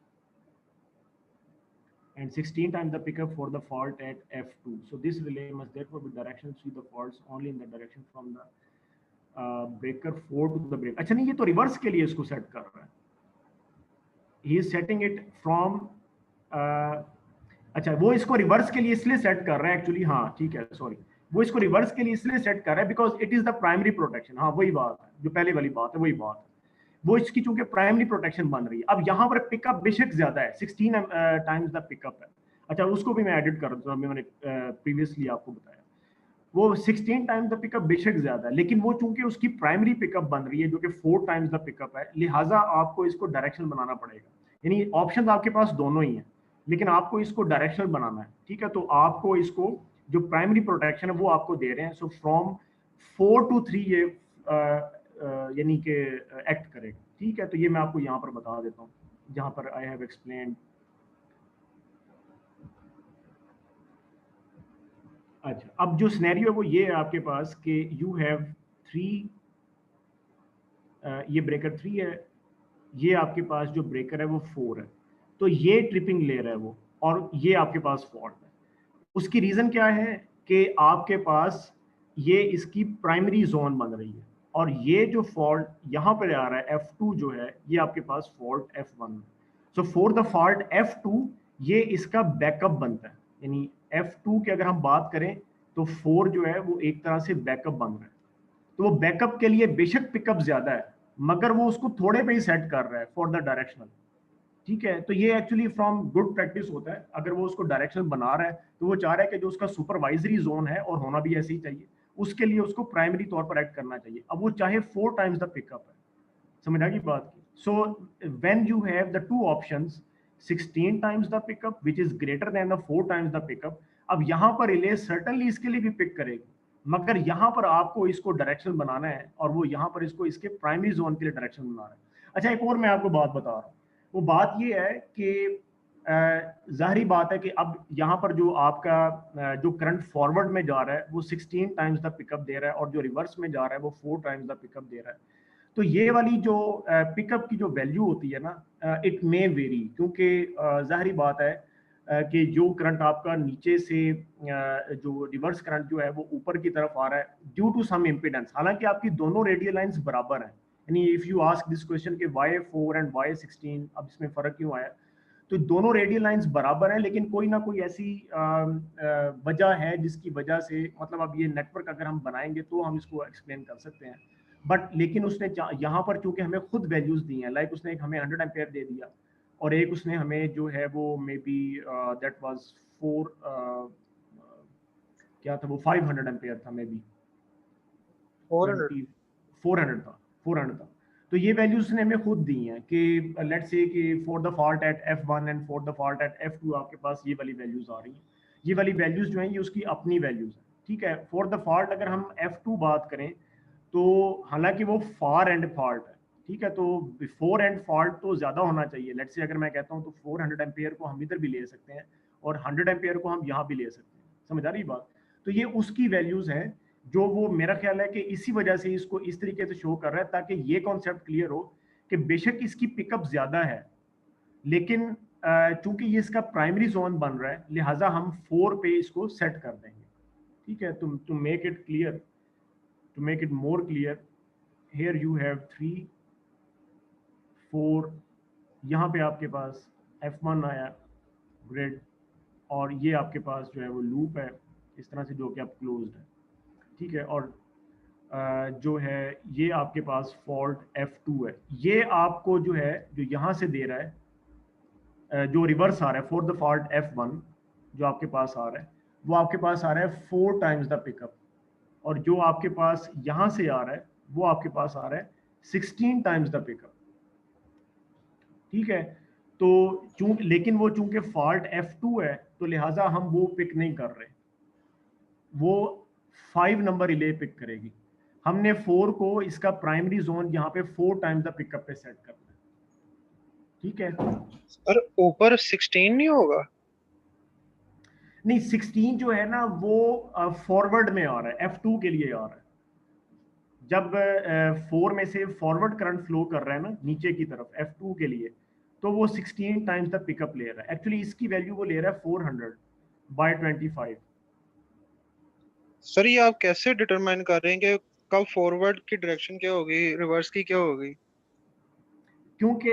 and 16 times the pickup for the fault at F2. So this relay must therefore be directional to the faults only in the direction from the breaker 4 to the breaker. अच्छा नहीं, ये तो reverse के लिए इसको set कर रहा है, he is setting it from अच्छा वो इसको रिवर्स के लिए इसलिए सेट कर रहा है एक्चुअली, हाँ ठीक है सॉरी, वो इसको रिवर्स के लिए इसलिए सेट कर रहा है because it is the primary protection. हाँ वही बात है, जो पहले वाली बात है वही बात है, वो इसकी चूंकि प्राइमरी प्रोटेक्शन बन रही है। अब यहाँ पर पिकअप बेशक ज्यादा है, 16 टाइम्स द पिकअप है। अच्छा उसको भी मैं एडिट कर दूँ, मैंने प्रीवियसली आपको बताया वो 16 टाइम्स द पिकअप बेशक ज्यादा है, लेकिन वो चूंकि उसकी प्राइमरी पिकअप बन रही है जो कि 4 टाइम्स द पिकअप है, लिहाजा आपको इसको डायरेक्शनल बनाना पड़ेगा। यानी ऑप्शन आपके पास दोनों ही हैं लेकिन आपको इसको डायरेक्शनल बनाना है। ठीक है, तो आपको इसको जो प्राइमरी प्रोटेक्शन है वो आपको दे रहे हैं, सो फ्रॉम 4 to 3 ये यानी कि एक्ट करेगा। ठीक है, तो ये मैं आपको यहाँ पर बता देता हूँ जहाँ पर आई हैव एक्सप्लेन्ड। अच्छा अब जो सिनेरियो है वो ये है आपके पास कि यू हैव 3, ये ब्रेकर 3 है, ये आपके पास जो ब्रेकर है वो 4 है, तो ये ट्रिपिंग ले रहा है वो, और ये आपके पास फॉल्ट है। उसकी रीजन क्या है कि आपके पास ये इसकी प्राइमरी जोन बन रही है और ये जो फॉल्ट यहाँ पर आ रहा है F2 जो है ये आपके पास फॉल्ट F1 है। So for the fault F2 ये इसका बैकअप बनता है, यानी F2 की अगर हम बात करें तो 4 जो है वो एक तरह से बैकअप बन रहा है। तो वो बैकअप के लिए बेशक पिकअप ज्यादा है, मगर वो उसको थोड़े पे ही सेट कर रहा है फॉर द डायरेक्शनल। ठीक है, तो ये एक्चुअली फ्रॉम गुड प्रैक्टिस होता है। अगर वो उसको डायरेक्शनल बना रहा है तो वो चाह रहा है कि जो उसका सुपरवाइजरी जोन है, और होना भी ऐसे ही चाहिए, उसके लिए उसको प्राइमरी तौर पर एक्ट करना चाहिए। अब वो चाहे 4 टाइम्स द पिकअप है, समझ आ गई बात की। So when you have the two options, 16 times the pickup which is greater than the 4 times the pickup, अब यहाँ पर रिले सर्टेनली इसके लिए भी पिक करेगी, मगर यहाँ पर आपको इसको डायरेक्शन बनाना है, और वो यहाँ पर इसको इसके प्राइमरी जोन के लिए डायरेक्शन बना रहा है। अच्छा, एक और मैं आपको बात बता रहा हूँ। वो बात ये है कि जाहिर बात है कि अब यहाँ पर जो आपका जो करंट फॉरवर्ड में जा रहा है वो 16 टाइम्स द पिकअप दे रहा है, और जो रिवर्स में जा रहा है वो 4 टाइम्स द पिकअप दे रहा है। तो ये वाली जो पिकअप की जो वैल्यू होती है ना, इट मे वेरी, क्योंकि जाहिर बात है कि जो करंट आपका नीचे से जो रिवर्स करंट जो है वो ऊपर की तरफ आ रहा है ड्यू टू सम इम्पीडेंस। हालांकि आपकी दोनों रेडियल लाइंस बराबर हैं, यानी if you ask this question कि वाई 4 एंड वाई 16, अब इसमें फर्क क्यों आया, तो दोनों रेडियल लाइंस बराबर हैं, लेकिन कोई ना कोई ऐसी वजह है जिसकी वजह से, मतलब अब ये नेटवर्क अगर हम बनाएंगे तो हम इसको एक्सप्लेन कर सकते हैं। बट लेकिन उसने यहाँ पर चूंकि हमें खुद वैल्यूज दी हैं, लाइक उसने एक हमें 100 एम्पेयर दे दिया, और एक उसने हमें जो है वो मे बी दैट वाज 4 क्या था वो 500 एम्पेयर था, मे बी 400। 400 था, 400 था। तो ये वैल्यूज ने हमें खुद दी हैं कि लेट्स से कि for the fault at F1 and for the fault at F2 आपके पास ये वाली वैल्यूज आ रही हैं। ये वाली वैल्यूज जो हैं ये उसकी अपनी वैल्यूज हैं। ठीक है, फॉर द फॉल्ट अगर हम F2 बात करें तो हालांकि वो फार एंड फॉल्ट है, ठीक है, तो बिफोर एंड फॉल्ट तो ज्यादा होना चाहिए। लेट्स से अगर मैं कहता हूँ तो 400 एम्पेयर को हम इधर भी ले सकते हैं, और 100 एम्पेयर को हम यहाँ भी ले सकते हैं। समझ आ रही बात? तो ये उसकी वैल्यूज हैं, जो वो मेरा ख्याल है कि इसी वजह से इसको इस तरीके से शो कर रहा है, ताकि ये कॉन्सेप्ट क्लियर हो कि बेशक इसकी पिकअप ज्यादा है, लेकिन चूंकि ये इसका प्राइमरी जोन बन रहा है, लिहाजा हम 4 पे इसको सेट कर देंगे। ठीक है, to make it clear, to make it more clear, here you have 3 4, यहाँ पे आपके पास F1 आया ग्रिड, और ये आपके पास जो है वो लूप है इस तरह से, जो कि अब क्लोज्ड है। ठीक है, और जो है ये आपके पास फॉल्ट F2 है। ये आपको जो है जो यहाँ से दे रहा है, जो रिवर्स आ रहा है फॉर द फॉल्ट F1 जो आपके पास आ रहा है, वो आपके पास आ रहा है 4 टाइम्स द पिकअप, और जो आपके पास यहां से आ रहा है वो आपके पास आ रहा है 16 टाइम्स द पिकअप। ठीक है, तो लेकिन वो चूंकि फॉल्ट F2 है तो लिहाजा हम वो पिक नहीं कर रहे, वो 5 नंबर रिले पिक करेगी। हमने 4 को इसका प्राइमरी जोन यहाँ पे 4 टाइम्स द पिकअप पे सेट करना है। ठीक है, सर ऊपर 16 नहीं होगा? नहीं 16 जो है ना वो फॉरवर्ड में आ रहा है, F2 के लिए आ रहा है। जब 4 में से फॉरवर्ड करंट फ्लो कर रहा है ना नीचे की तरफ F2 के लिए, तो वो 16 टाइम्स द पिकअप ले रहा है। एक्चुअली इसकी वैल्यू वो ले रहा है 400 बाय 25। सर ये आप कैसे डिटरमाइन कर रहे हैं कि कब फॉरवर्ड की डायरेक्शन क्या होगी, रिवर्स की क्या होगी? क्योंकि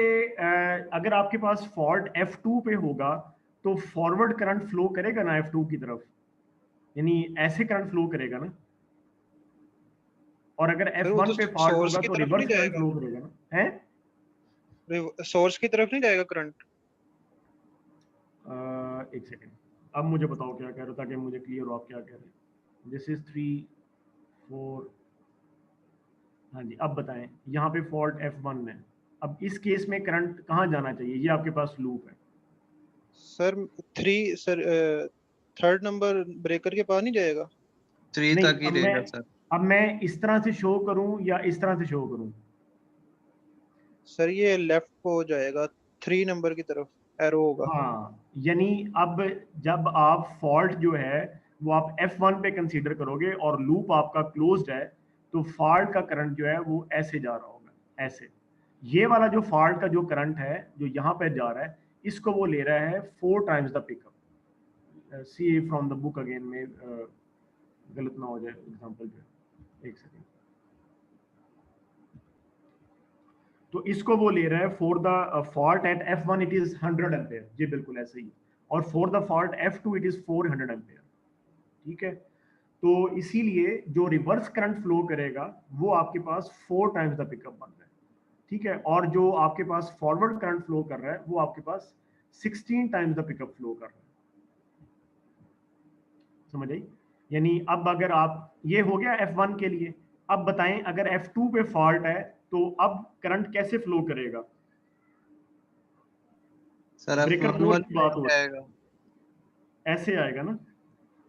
अगर आपके पास फॉल्ट F2 पे होगा तो फॉरवर्ड करंट फ्लो करेगा ना F2 की तरफ, यानी ऐसे करंट फ्लो करेगा ना, और अगर सर वो तो F1 पे फॉल्ट सोर्स होगा की तो तरफ नहीं रिवर्स करंट जाएगा? फ्लो करेगा ना। है सोर्स की तरफ नहीं जाएगा करंट? एक सेकेंड, अब मुझे बताओ क्या कह रहे हो, ताकि मुझे क्लियर हो आप क्या कह रहे हैं। दिस इज 3 4, हाँ जी, अब बताएं, यहाँ पे फॉल्ट F1 है। अब इस केस में करंट कहाँ जाना चाहिए? ये आपके पास लूप है। Sir sir third number breaker के पास नहीं जाएगा? 3 नहीं, तक ही रहेगा सर। अब मैं इस तरह से शो करूं या इस तरह से शो करूं? सर ये लेफ्ट को हो जाएगा, 3 नंबर की तरफ एरो होगा। हाँ, यानी अब जब आप फॉल्ट जो है वो आप F1 पे कंसीडर करोगे और लूप आपका क्लोज्ड है, तो फॉल्ट का करंट जो है वो ऐसे जा रहा होगा, ऐसे। ये वाला जो फॉल्ट का जो करंट है जो यहाँ पे जा रहा है, इसको वो ले रहा है 4 times the pickup. See from the book again में गलत ना हो जाए एग्जांपल पे, एक सेकेंड। तो इसको वो ले रहा है for the fault at F1 it is 100 ampere, जी बिल्कुल ऐसे ही। और for the fault F2 it is 400 ampere. ठीक है, तो इसीलिए जो रिवर्स करंट फ्लो करेगा वो आपके पास 4 टाइम्स द पिकअप बन रहा है। ठीक है, और जो आपके पास फॉरवर्ड करंट फ्लो कर रहा है वो आपके पास 16 टाइम्स द पिकअप फ्लो कर रहा है। समझ आई? यानी अब अगर आप, ये हो गया F1 के लिए, अब बताएं अगर F2 पे फॉल्ट है तो अब करंट कैसे फ्लो करेगा? सर ब्रेकर F1 पोर्ट की बात हो, आएगा। ऐसे आएगा ना,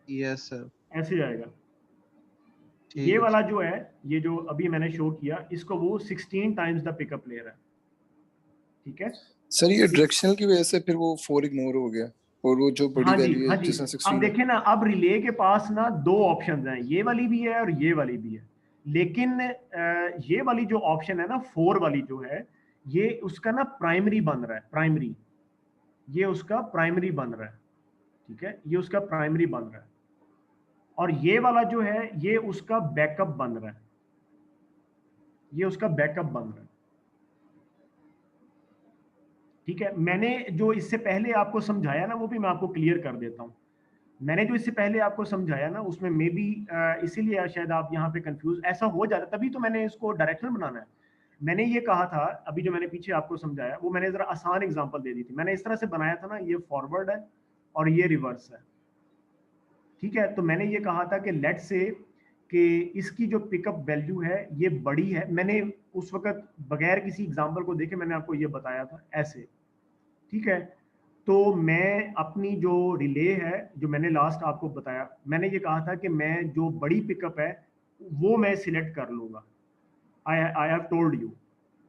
यस सर, ऐसे आएगा। ठीक ये है वाला जो है, ये जो अभी मैंने शो किया, इसको वो 16 टाइम्स द पिकअप ले रहा है। ठीक है, सर ये डायरेक्शनल की वजह से फिर वो 4 इग्नोर हो गया, और वो जो बड़ी हाँ जी, वैल्यू हाँ है जी। जिसमें अब 16 है। देखें ना, अब रिले के पास ना 2 ऑप्शंस हैं, ये वाली भी है और ये वाली भी है, लेकिन ये वाली जो ऑप्शन है ना 4 वाली जो है, ये उसका ना प्राइमरी बन रहा है, प्राइमरी, ये उसका प्राइमरी बन रहा है। ठीक है, ये उसका प्राइमरी बन रहा है, और ये वाला जो है ये उसका बैकअप बन रहा है, ये उसका बैकअप बन रहा है। ठीक है, मैंने जो इससे पहले आपको समझाया ना वो भी मैं आपको क्लियर कर देता हूँ। मैंने जो इससे पहले आपको समझाया ना उसमें मे बी इसीलिए शायद आप यहाँ पे कंफ्यूज ऐसा हो जाता, तभी तो मैंने इसको डायरेक्शनल बनाना है। मैंने ये कहा था अभी जो मैंने पीछे आपको समझाया वो मैंने जरा आसान एग्जांपल दे दी थी, मैंने इस तरह से बनाया था ना, ये फॉरवर्ड है और ये रिवर्स है। ठीक है, तो मैंने ये कहा था कि लेट से कि इसकी जो पिकअप वैल्यू है ये बड़ी है, मैंने उस वक्त बगैर किसी एग्जाम्पल को देखे मैंने आपको ये बताया था ऐसे। ठीक है, तो मैं अपनी जो रिले है जो मैंने लास्ट आपको बताया, मैंने ये कहा था कि मैं जो बड़ी पिकअप है वो मैं सिलेक्ट कर लूंगा। I have told you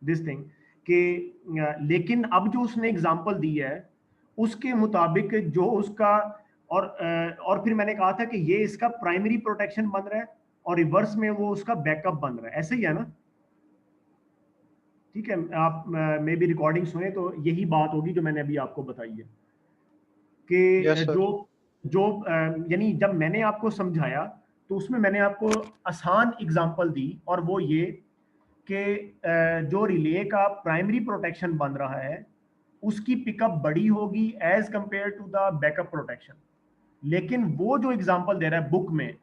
this thing कि लेकिन अब जो उसने एग्जांपल दी है उसके मुताबिक जो उसका, और फिर मैंने कहा था कि ये इसका प्राइमरी प्रोटेक्शन बन रहा है और रिवर्स में वो उसका बैकअप बन रहा है, ऐसे ही है ना? ठीक है, आप मे बी रिकॉर्डिंग सुने तो यही बात होगी जो मैंने अभी आपको बताई है कि यस सर, जो जो यानी जब मैंने आपको समझाया तो उसमें मैंने आपको आसान एग्जांपल दी, और वो ये कि जो रिले का प्राइमरी प्रोटेक्शन बन रहा है उसकी पिकअप बड़ी होगी as compare to the backup protection. लेकिन वो जो एग्जांपल दे रहा है बुक में,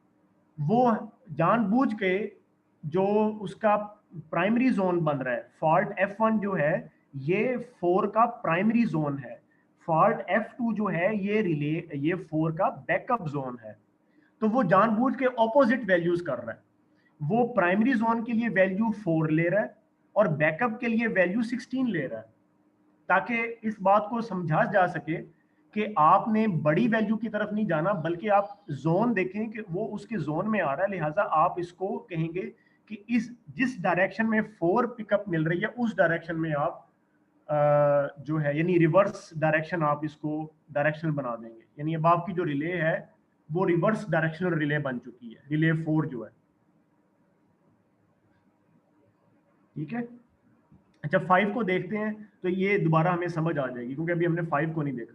वो जानबूझ के जो उसका प्राइमरी जोन बन रहा है, फॉल्ट F1 जो है ये 4 का प्राइमरी जोन है, फॉल्ट F2 जो है ये रिले, ये 4 का बैकअप जोन है। तो वो जानबूझ के ऑपोजिट वैल्यूज कर रहा है, वो प्राइमरी जोन के लिए वैल्यू 4 ले रहा है और बैकअप के लिए वैल्यू 16 ले रहा है, ताकि इस बात को समझा जा सके कि आपने बड़ी वैल्यू की तरफ नहीं जाना, बल्कि आप जोन देखें कि वो उसके जोन में आ रहा है, लिहाजा आप इसको कहेंगे कि इस जिस डायरेक्शन में 4 पिकअप मिल रही है उस डायरेक्शन में आप जो है यानी रिवर्स डायरेक्शन आप इसको डायरेक्शनल बना देंगे, यानी अब आपकी जो रिले है वो रिवर्स डायरेक्शनल रिले बन चुकी है, रिले 4 जो है। ठीक है, अच्छा 5 को देखते हैं तो ये दोबारा हमें समझ आ जाएगी क्योंकि अभी हमने 5 को नहीं देखा।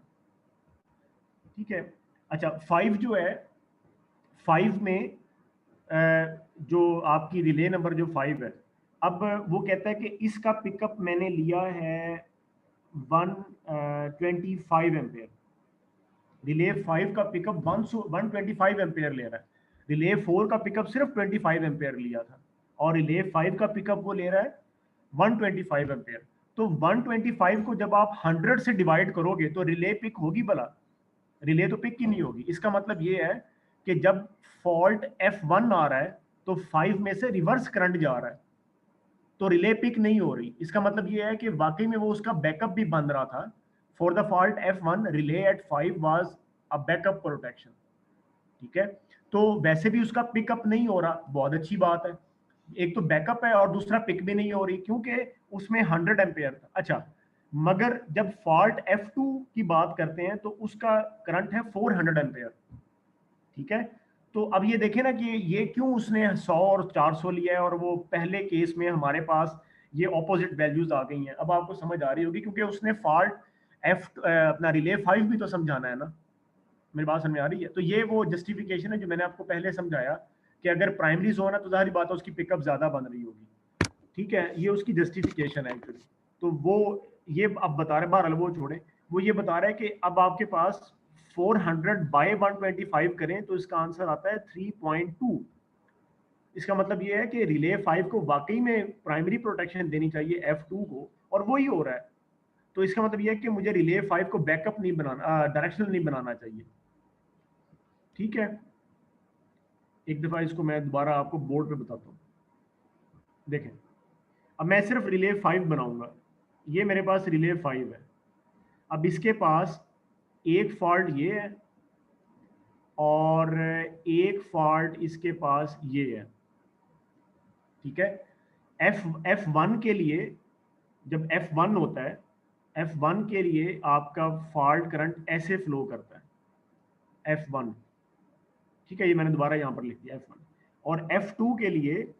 ठीक है, अच्छा 5 जो है, 5 में जो आपकी रिले नंबर जो 5 है, अब वो कहता है कि इसका पिकअप मैंने लिया है 125 एम्पेयर। रिले 5 का पिकअप 125 एम्पेयर ले रहा है, रिले 4 का पिकअप सिर्फ 25 एम्पेयर लिया था, और रिले 5 का पिकअप वो ले रहा है 125 एम्पेयर। तो 125 को जब आप 100 से डिवाइड करोगे तो रिले पिक होगी भला? रिले तो पिक ही नहीं होगी। इसका मतलब ये है कि जब फॉल्ट F1 आ रहा है तो 5 में से रिवर्स करंट जा रहा है, तो रिले पिक नहीं हो रही। इसका मतलब ये है कि वाकई में वो उसका बैकअप भी बन रहा था। For the fault F1 relay at 5 was a backup protection. ठीक है, तो वैसे भी उसका पिकअप नहीं हो रहा, बहुत अच्छी बात है, एक तो बैकअप है और दूसरा पिक भी नहीं हो रही क्योंकि उसमें 100 एम्पेयर था। अच्छा, मगर जब फॉल्ट F2 की बात करते हैं तो उसका करंट है 400 एम्पेयर। ठीक है, तो अब ये देखें ना कि ये क्यों उसने 100 और 400 लिया है और वो पहले केस में हमारे पास ये ऑपोजिट वैल्यूज आ गई हैं। अब आपको समझ आ रही होगी क्योंकि उसने फॉल्ट अपना रिले 5 भी तो समझाना है ना। मेरी बात समझ आ रही है? तो ये वो जस्टिफिकेशन है जो मैंने आपको पहले समझाया कि अगर प्राइमरी जोन है तो जाहिर बात है उसकी पिकअप ज्यादा बन रही होगी। ठीक है, ये उसकी जस्टिफिकेशन है एक्चुअली। तो वो ये अब बता रहे, बहरहाल वो छोड़े, वो ये बता रहा है कि अब आपके पास 400 बाय 125 करें तो इसका आंसर आता है 3.2। इसका मतलब ये है कि रिले 5 को वाकई में प्राइमरी प्रोटेक्शन देनी चाहिए F2 को, और वही हो रहा है। तो इसका मतलब ये है कि मुझे रिले 5 को बैकअप नहीं बनाना, डायरेक्शनल नहीं बनाना चाहिए। ठीक है, एक दफा इसको मैं दोबारा आपको बोर्ड पे बताता हूँ। देखें, अब मैं सिर्फ रिले 5 बनाऊंगा। ये मेरे पास रिले 5 है। अब इसके पास एक फॉल्ट ये है और एक फॉल्ट इसके पास ये है। ठीक है, F1 के लिए, जब F1 होता है, F1 के लिए आपका फॉल्ट करंट ऐसे फ्लो करता है, F1। ठीक है, ये मैंने दोबारा यहां पर लिख दिया F1। और F2 के लिए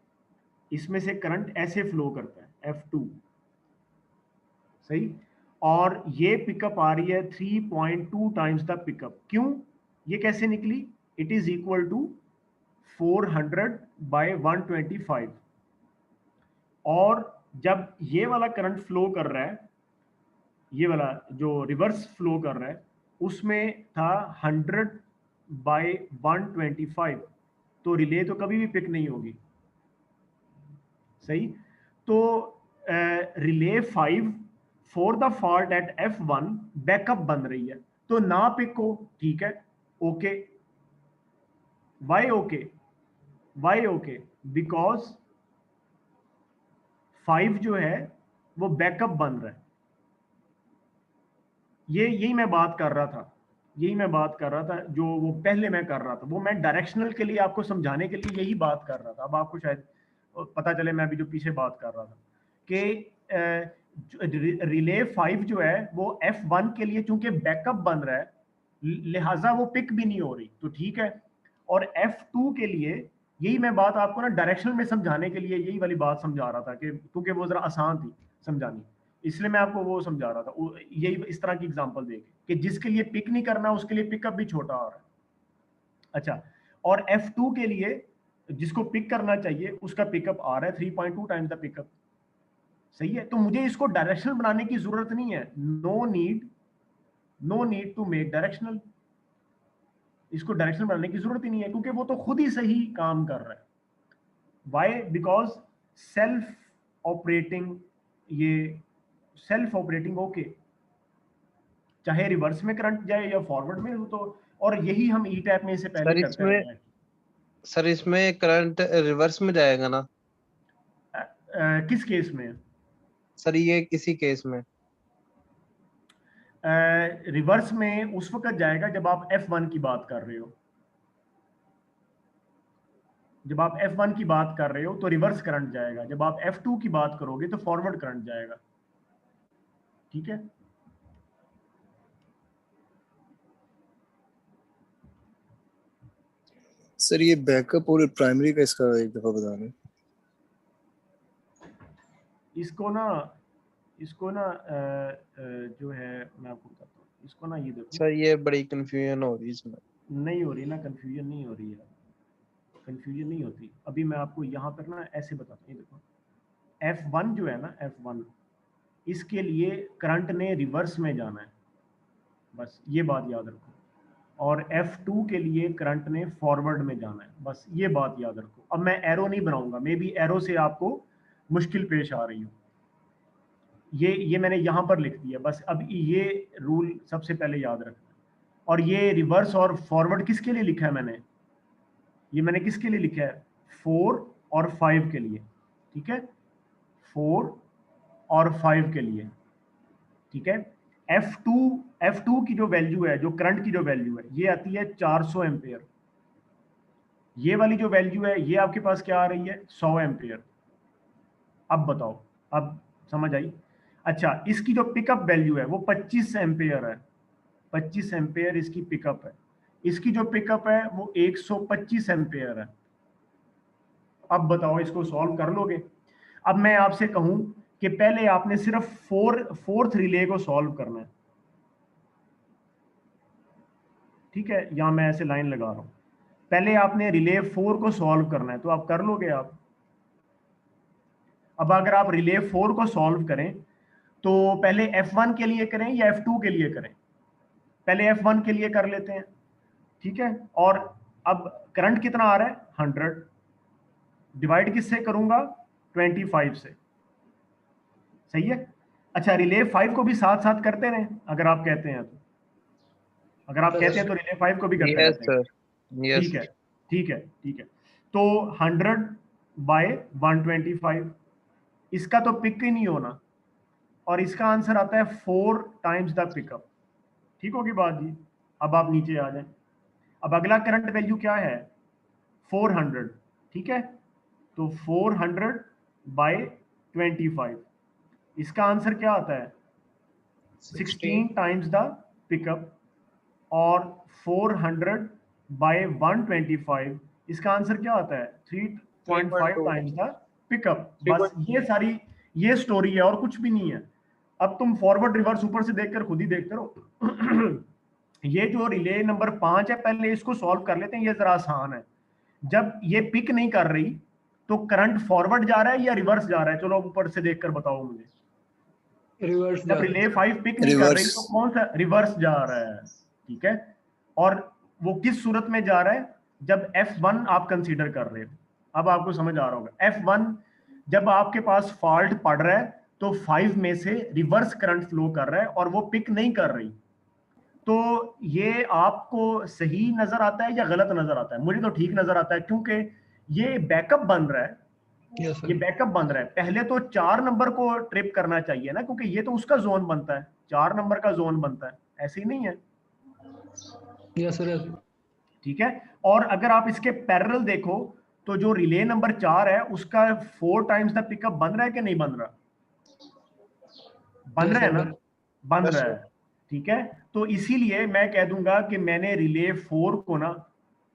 इसमें से करंट ऐसे फ्लो करता है, F2। सही। और ये पिकअप आ रही है 3.2 टाइम्स द पिकअप। क्यों, ये कैसे निकली? It is equal to 400 by 125। और जब ये वाला करंट फ्लो कर रहा है, ये वाला जो रिवर्स फ्लो कर रहा है, उसमें था 100 बाय 125, तो रिले तो कभी भी पिक नहीं होगी। सही। तो relay 5 for the fault at F1 backup बन रही है, तो ना पिक हो, ठीक है, okay. Why okay? Why okay? Because 5 जो है वो बैकअप बन रहा है। यही मैं बात कर रहा था, यही मैं बात कर रहा था, जो वो पहले मैं कर रहा था, वो मैं डायरेक्शनल के लिए आपको समझाने के लिए यही बात कर रहा था। अब आपको शायद पता चले मैं अभी जो पीछे बात कर रहा था कि रिले 5 जो है वो F1 के लिए चूंकि बैकअप बन रहा है, लिहाजा वो पिक भी नहीं हो रही, तो ठीक है। और F2 के लिए यही मैं बात आपको ना डायरेक्शनल में समझाने के लिए यही वाली बात समझा रहा था, कि क्योंकि वो जरा आसान थी समझानी, इसलिए मैं आपको वो समझा रहा था। यही इस तरह की एग्जांपल देके कि जिसके लिए पिक नहीं करना उसके लिए पिकअप भी छोटा हो रहा है। अच्छा, और F2 के लिए जिसको पिक करना चाहिए उसका पिकअप आ रहा है 3.2 टाइम्स द पिकअप। सही है, तो मुझे इसको डायरेक्शनल बनाने की जरूरत नहीं है। No need to make directional. इसको डायरेक्शनल बनाने की जरूरत ही नहीं है, क्योंकि वो तो खुद ही सही काम कर रहा है। वाई? बिकॉज सेल्फ ऑपरेटिंग, ये सेल्फ ऑपरेटिंग ओके, चाहे रिवर्स में करंट जाए या फॉरवर्ड में हो। तो और यही हम ई टैप में इससे पहले सर करते रहे हैं। सर इसमें करंट रिवर्स में जाएगा ना? किस केस में? सर ये किसी केस में रिवर्स में उस वक्त जाएगा जब आप F1 की बात कर रहे हो। जब आप F1 की बात कर रहे हो तो रिवर्स करंट जाएगा। जब आप F2 की बात करोगे तो फॉरवर्ड करंट जाएगा। ठीक है, सर ये बैकअप और प्राइमरी का इसका एक दफा बता दें। इसको ना जो है मैं आपको बताता हूँ। इसको ना ये देखो, सर, ये बड़ी कंफ्यूजन हो रही है इसमें। नहीं हो रही ना कंफ्यूजन, नहीं हो रही है, कंफ्यूजन नहीं होती। अभी मैं आपको यहाँ पर ना ऐसे बताता हूँ। ये देखो, F1 जो है ना, F1, इसके लिए करंट ने रिवर्स में जाना है, बस ये बात याद रखो। और F2 के लिए करंट ने फॉरवर्ड में जाना है, बस ये बात याद रखो। अब मैं एरो नहीं बनाऊंगा, मे बी एरो से आपको मुश्किल पेश आ रही हो। ये मैंने यहाँ पर लिख दिया, बस अब ये रूल सबसे पहले याद रखना है। और ये रिवर्स और फॉरवर्ड किसके लिए लिखा है मैंने? ये मैंने किसके लिए लिखा है? 4 और 5 के लिए। ठीक है, 4 और 5 के लिए। ठीक है, F2 की जो वैल्यू है, जो करंट की जो वैल्यू है, ये आती है 400 एम्पेयर। ये वाली जो वैल्यू है ये आपके पास क्या आ रही है? 100 एम्पेयर। अब बताओ, अब समझ आई? अच्छा, इसकी जो पिकअप वैल्यू है वो 25 एम्पेयर है। 25 एम्पेयर इसकी पिकअप है। इसकी जो पिकअप है वो 125 एम्पेयर है। अब बताओ, इसको सॉल्व कर लोगे? अब मैं आपसे कहूं कि पहले आपने सिर्फ फोर्थ रिले को सॉल्व करना है। ठीक है, यहां मैं ऐसे लाइन लगा रहा हूं। पहले आपने रिले 4 को सॉल्व करना है, तो आप कर लोगे आप। अब अगर आप रिले 4 को सॉल्व करें तो पहले F1 के लिए करें या F2 के लिए करें? पहले F1 के लिए कर लेते हैं, ठीक है। और अब करंट कितना आ रहा है 100, डिवाइड किससे करूंगा 25 से, सही है। अच्छा रिले 5 को भी साथ साथ करते रहें अगर आप कहते हैं तो, अगर आप कहते हैं तो रिले 5 को भी करते यस रहते हैं, सर, यस ठीक है ठीक है ठीक है। तो 100 बाय 125, इसका तो पिक ही नहीं होना, और इसका आंसर आता है 4 टाइम्स द पिकअप, ठीक होगी बात जी। अब आप नीचे आ जाएं, अब अगला करंट वैल्यू क्या है 400, ठीक है। तो 400 बाय 25, इसका आंसर क्या आता है 16 टाइम्स द पिकअप, और 400 बाय 125, इसका आंसर क्या आता है 3.5 टाइम्स द पिकअप। बस ये स्टोरी है और कुछ भी नहीं है। अब तुम फॉरवर्ड रिवर्स ऊपर से देखकर खुद ही देखते रहो। ये जो रिले नंबर 5 है, पहले इसको सॉल्व कर लेते हैं, ये जरा आसान है। जब ये पिक नहीं कर रही तो करंट फॉरवर्ड जा रहा है या रिवर्स जा रहा है, चलो ऊपर से देखकर बताओ मुझे। रिवर्स जब रिले 5 पिक नहीं कर रही तो कौन सा रिवर्स जा रहा है, ठीक है। और वो किस सूरत में जा रहा है, जब F1 आप कंसीडर कर रहे हो। अब आपको समझ आ रहा होगा, F1 जब आपके पास फॉल्ट पड़ रहा है तो 5 में से रिवर्स करंट फ्लो कर रहा है और वो पिक नहीं कर रही। तो ये आपको सही नजर आता है या गलत नजर आता है? मुझे तो ठीक नजर आता है, क्योंकि ये बैकअप बन रहा है, ये बैकअप बन रहा है। पहले तो 4 नंबर को ट्रिप करना चाहिए ना, क्योंकि ये तो उसका जोन बनता है, 4 नंबर का जोन बनता है, ऐसे ही नहीं है? यस सर, ठीक है। और अगर आप इसके पैरेलल देखो तो जो रिले नंबर 4 है उसका 4 टाइम्स द पिकअप बन रहा है कि नहीं बन रहा? बन रहा है ना, बन रहा है, ठीक है। तो इसीलिए मैं कह दूंगा कि मैंने रिले 4 को ना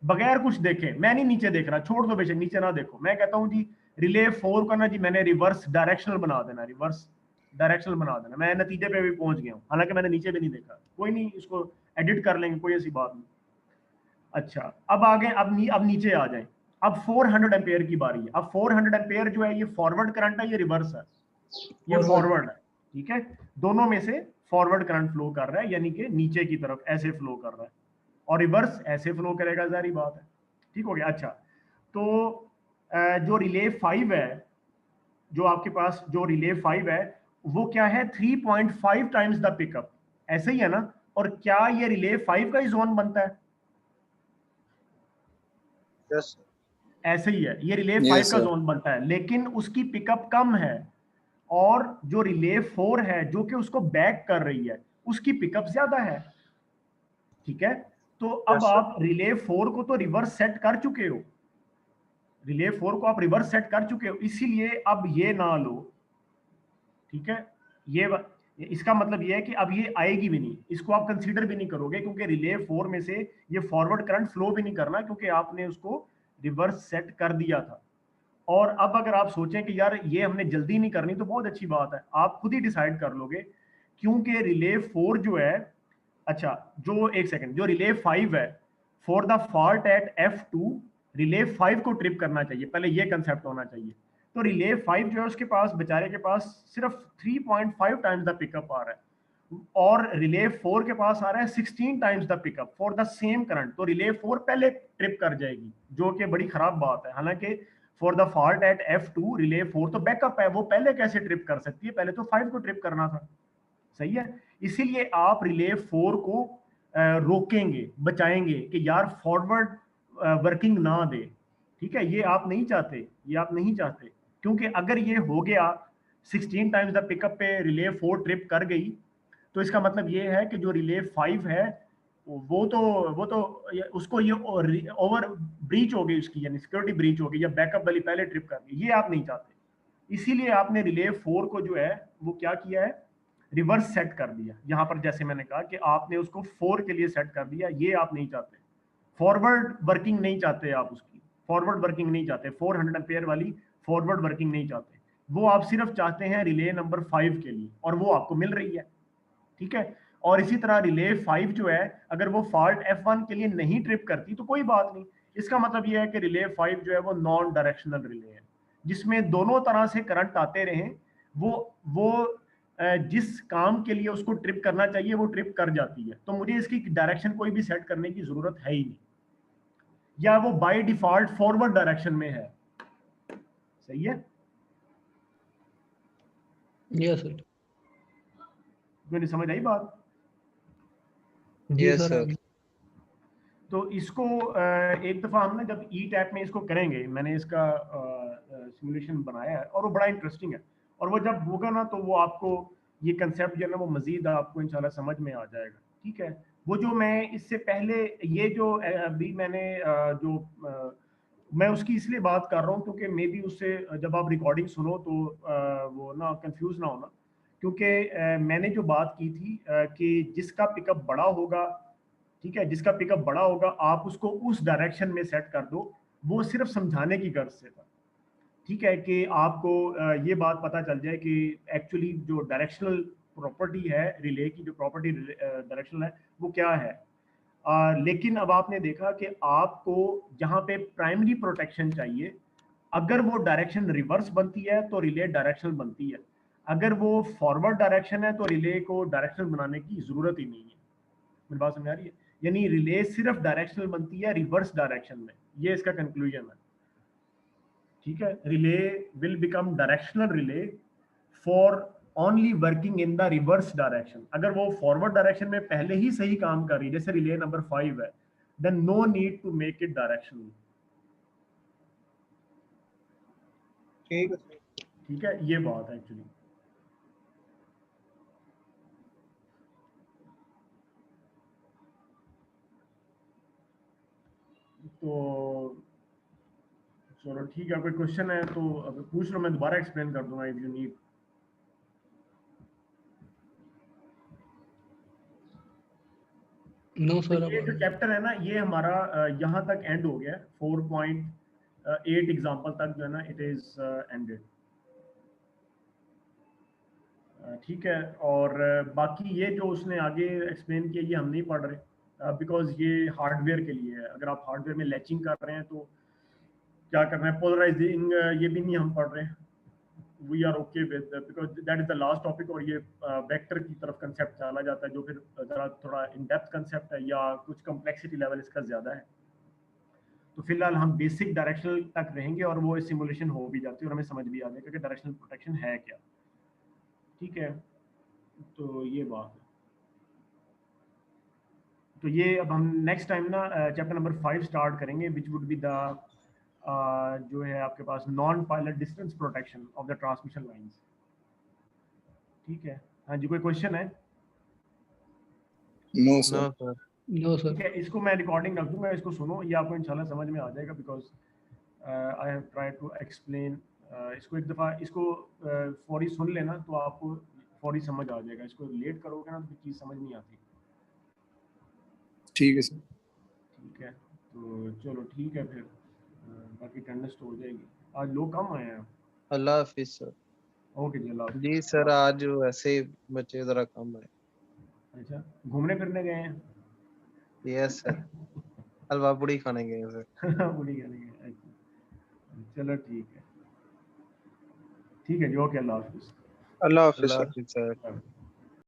बगैर कुछ देखे, मैं नहीं नीचे देख रहा, छोड़ दो बेशक नीचे ना देखो, मैं कहता हूं जी रिले 4 का ना जी मैंने रिवर्स डायरेक्शनल बना देना, रिवर्स डायरेक्शनल बना देना। मैं नतीजे पे भी पहुंच गया हूं, हालांकि मैंने नीचे भी नहीं देखा, कोई नहीं, इसको एडिट कर लेंगे, कोई ऐसी बात नहीं। अच्छा अब आगे, अब नीचे आ जाए। अब 400 एम्पेयर की बारी है। अब 400 एम्पेयर जो है ये फॉरवर्ड करंट है, ये रिवर्स है, ये फॉरवर्ड है, ठीक है। दोनों में से फॉरवर्ड करंट फ्लो कर रहा है, यानी कि नीचे की तरफ ऐसे फ्लो कर रहा है, और रिवर्स ऐसे फ्लो करेगा, जारी बात है, ठीक हो गया। अच्छा तो जो रिले 5 है, जो आपके पास जो रिले 5 है वो क्या है 3.5 टाइम्स द पिकअप, ऐसे ही है ना। और क्या ये रिले 5 का ही जोन बनता है? यस ऐसे ही है, ये रिले 5 का जोन बनता है, लेकिन उसकी पिकअप कम है। और जो रिले 4 है जो कि उसको बैक कर रही है, उसकी पिकअप ज्यादा है, ठीक है। तो अब आप रिले 4 को तो रिवर्स सेट कर चुके हो, रिले 4 को आप रिवर्स सेट कर चुके हो, इसीलिए अब ये ना लो, ठीक है। इसका मतलब ये है कि अब ये आएगी भी नहीं, इसको आप कंसीडर भी नहीं करोगे, क्योंकि रिले 4 में से ये फॉरवर्ड करंट फ्लो भी नहीं करना, क्योंकि आपने उसको रिवर्स सेट कर दिया था। और अब अगर आप सोचें कि यार ये हमने जल्दी नहीं करनी, तो बहुत अच्छी बात है, आप खुद ही डिसाइड कर लोगे, क्योंकि रिले 4 जो है, अच्छा जो एक सेकंड, जो रिले 5 है, for the fault at F2 relay 5 को ट्रिप करना चाहिए, पहले ये कंसेप्ट होना चाहिए। तो रिले 5 जो है उसके पास, बेचारे के पास सिर्फ 3.5 टाइम्स द पिकअप आ रहा है, और रिले 4 के पास आ रहा है 16 times the pickup for the same current. तो रिले 4 पहले ट्रिप कर जाएगी, जो कि बड़ी खराब बात है। हालांकि for the fault at F2 relay 4 तो बैकअप है, वो पहले कैसे ट्रिप कर सकती है, पहले तो 5 को ट्रिप करना था, सही है। इसीलिए आप रिले 4 को रोकेंगे, बचाएंगे कि यार फॉरवर्ड वर्किंग ना दे, ठीक है। ये आप नहीं चाहते, ये आप नहीं चाहते, क्योंकि अगर ये हो गया 16 टाइम्स द पिकअप पे रिले 4 ट्रिप कर गई, तो इसका मतलब ये है कि जो रिले 5 है वो तो उसको ये ओवर ब्रीच हो गई उसकी, यानी सिक्योरिटी ब्रीच हो गई, या बैकअप वाली पहले ट्रिप कर गई, ये आप नहीं चाहते। इसीलिए आपने रिले 4 को जो है वो क्या किया है, रिवर्स सेट कर दिया। यहाँ पर जैसे मैंने कहा कि आपने उसको 4 के लिए सेट कर दिया, ये आप नहीं चाहते, फॉरवर्ड वर्किंग नहीं चाहते आप उसकी, फॉरवर्ड वर्किंग नहीं चाहते, 400 एम्पेयर वाली फॉरवर्ड वर्किंग नहीं चाहते, वो आप सिर्फ चाहते हैं रिले नंबर 5 के लिए, और वो आपको मिल रही है, ठीक है। और इसी तरह रिले 5 जो है, अगर वो फॉल्ट F1 के लिए नहीं ट्रिप करती तो कोई बात नहीं, इसका मतलब ये है कि रिले 5 जो है वो नॉन डायरेक्शनल रिले है, जिसमें दोनों तरह से करंट आते रहे, वो जिस काम के लिए उसको ट्रिप करना चाहिए वो ट्रिप कर जाती है, तो मुझे इसकी डायरेक्शन कोई भी सेट करने की जरूरत है ही नहीं, या वो बाय डिफॉल्ट फॉरवर्ड डायरेक्शन में है। सही है? Yes sir. मेरी समझ आई बात? जी Yes, सर। sir. तो इसको एक दफ़ा हम ना जब ई टैप में इसको करेंगे, मैंने इसका सिमुलेशन बनाया है और वो बड़ा इंटरेस्टिंग है, और वो जब होगा ना तो वो आपको ये कंसेप्ट जो है ना वो मज़ीद आपको इंशाल्लाह समझ में आ जाएगा। ठीक है? वो जो मैं इससे पहले ये जो अभी मैंने मैं उसकी इसलिए बात कर रहा हूँ क्योंकि मे बी उससे जब आप रिकॉर्डिंग सुनो तो वो ना कंफ्यूज ना होना, क्योंकि मैंने जो बात की थी कि जिसका पिकअप बड़ा होगा, ठीक है, जिसका पिकअप बड़ा होगा आप उसको उस डायरेक्शन में सेट कर दो, वो सिर्फ समझाने की गर्ज से था। ठीक है, कि आपको ये बात पता चल जाए कि एक्चुअली जो डायरेक्शनल प्रॉपर्टी है रिले की, जो प्रॉपर्टी डायरेक्शनल है वो क्या है। लेकिन अब आपने देखा कि आपको जहाँ पे प्राइमरी प्रोटेक्शन चाहिए, अगर वो डायरेक्शन रिवर्स बनती है तो रिले डायरेक्शनल बनती है, अगर वो फॉरवर्ड डायरेक्शन है तो रिले को डायरेक्शनल बनाने की जरूरत ही नहीं है। मेरी बात समझ आ रही है? यानी रिले सिर्फ डायरेक्शनल बनती है रिवर्स डायरेक्शन में, ये इसका कंक्लूजन है। ठीक है, relay will become directional relay for only working in the reverse direction. अगर वो फॉरवर्ड डायरेक्शन में पहले ही सही काम कर रही है, जैसे रिले नंबर 5 है, then no need to make it directional. ठीक है sir. ठीक है, ये बात है एक्चुअली। तो चलो ठीक है, कोई क्वेश्चन है तो अगर पूछ लो, मैं दोबारा एक्सप्लेन कर दूंगा if you need. No sir. ये जो चैप्टर है ना ये हमारा यहाँ तक एंड हो गया, 4.8 एग्जाम्पल तक जो है ना इट इज एंडेड। ठीक है, और बाकी ये जो उसने आगे एक्सप्लेन किया ये हम नहीं पढ़ रहे बिकॉज ये हार्डवेयर के लिए है। अगर आप हार्डवेयर में लैचिंग कर रहे हैं तो क्या करना है, पोलराइजिंग ये भी नहीं हम पढ़ रहे हैं। We are okay with, because that is the last topic, और ये वेक्टर की तरफ कंसेप्ट चला जाता है जो फिर जरा थोड़ा इन डेप्थ कंसेप्ट है या कुछ कम्प्लेक्सिटी लेवल इसका ज़्यादा है। तो फिलहाल हम बेसिक डायरेक्शनल तक रहेंगे और वो सिमुलेशन हो भी जाती है और हमें समझ भी आ जाएगा कि डायरेक्शनल प्रोटेक्शन है क्या। ठीक है, तो ये बात है। तो ये अब हम नेक्स्ट टाइम ना चैप्टर नंबर 5 स्टार्ट करेंगे, विच वुड बी द जो है आपके पास non pilot distance protection of the transmission lines. ठीक है, हाँ जी, कोई क्वेश्चन है? No sir. No sir. No ठीक सर। है, इसको मैं रिकॉर्डिंग रख दूंगा, इसको सुनो, ये आपको इंशाल्लाह समझ में आ जाएगा because I have try to explain. इसको एक दफ़ा इसको फौरी सुन लेना तो आपको फौरी समझ आ जाएगा, इसको लेट करोगे ना तो चीज़ समझ नहीं आती। ठीक है सर। ठीक है, तो चलो ठीक है फिर बाकी अटेंडेंस तो हो जाएगी। आज लोग कम आए हैं। अल्लाह हाफिज सर. ओके जी, अल्लाह हाफिज़। जी सर, आज वैसे ही बच्चे जरा कम है. अच्छा, घूमने फिरने गए हैं? यस सर, हलवा पूड़ी खाने गए हैं सर. पूरी करेंगे। अच्छा, चलो ठीक है जी, ओके, अल्लाह हाफिज़। अल्लाह हाफिज अल्लाह सर. हाफिज सर. बाय।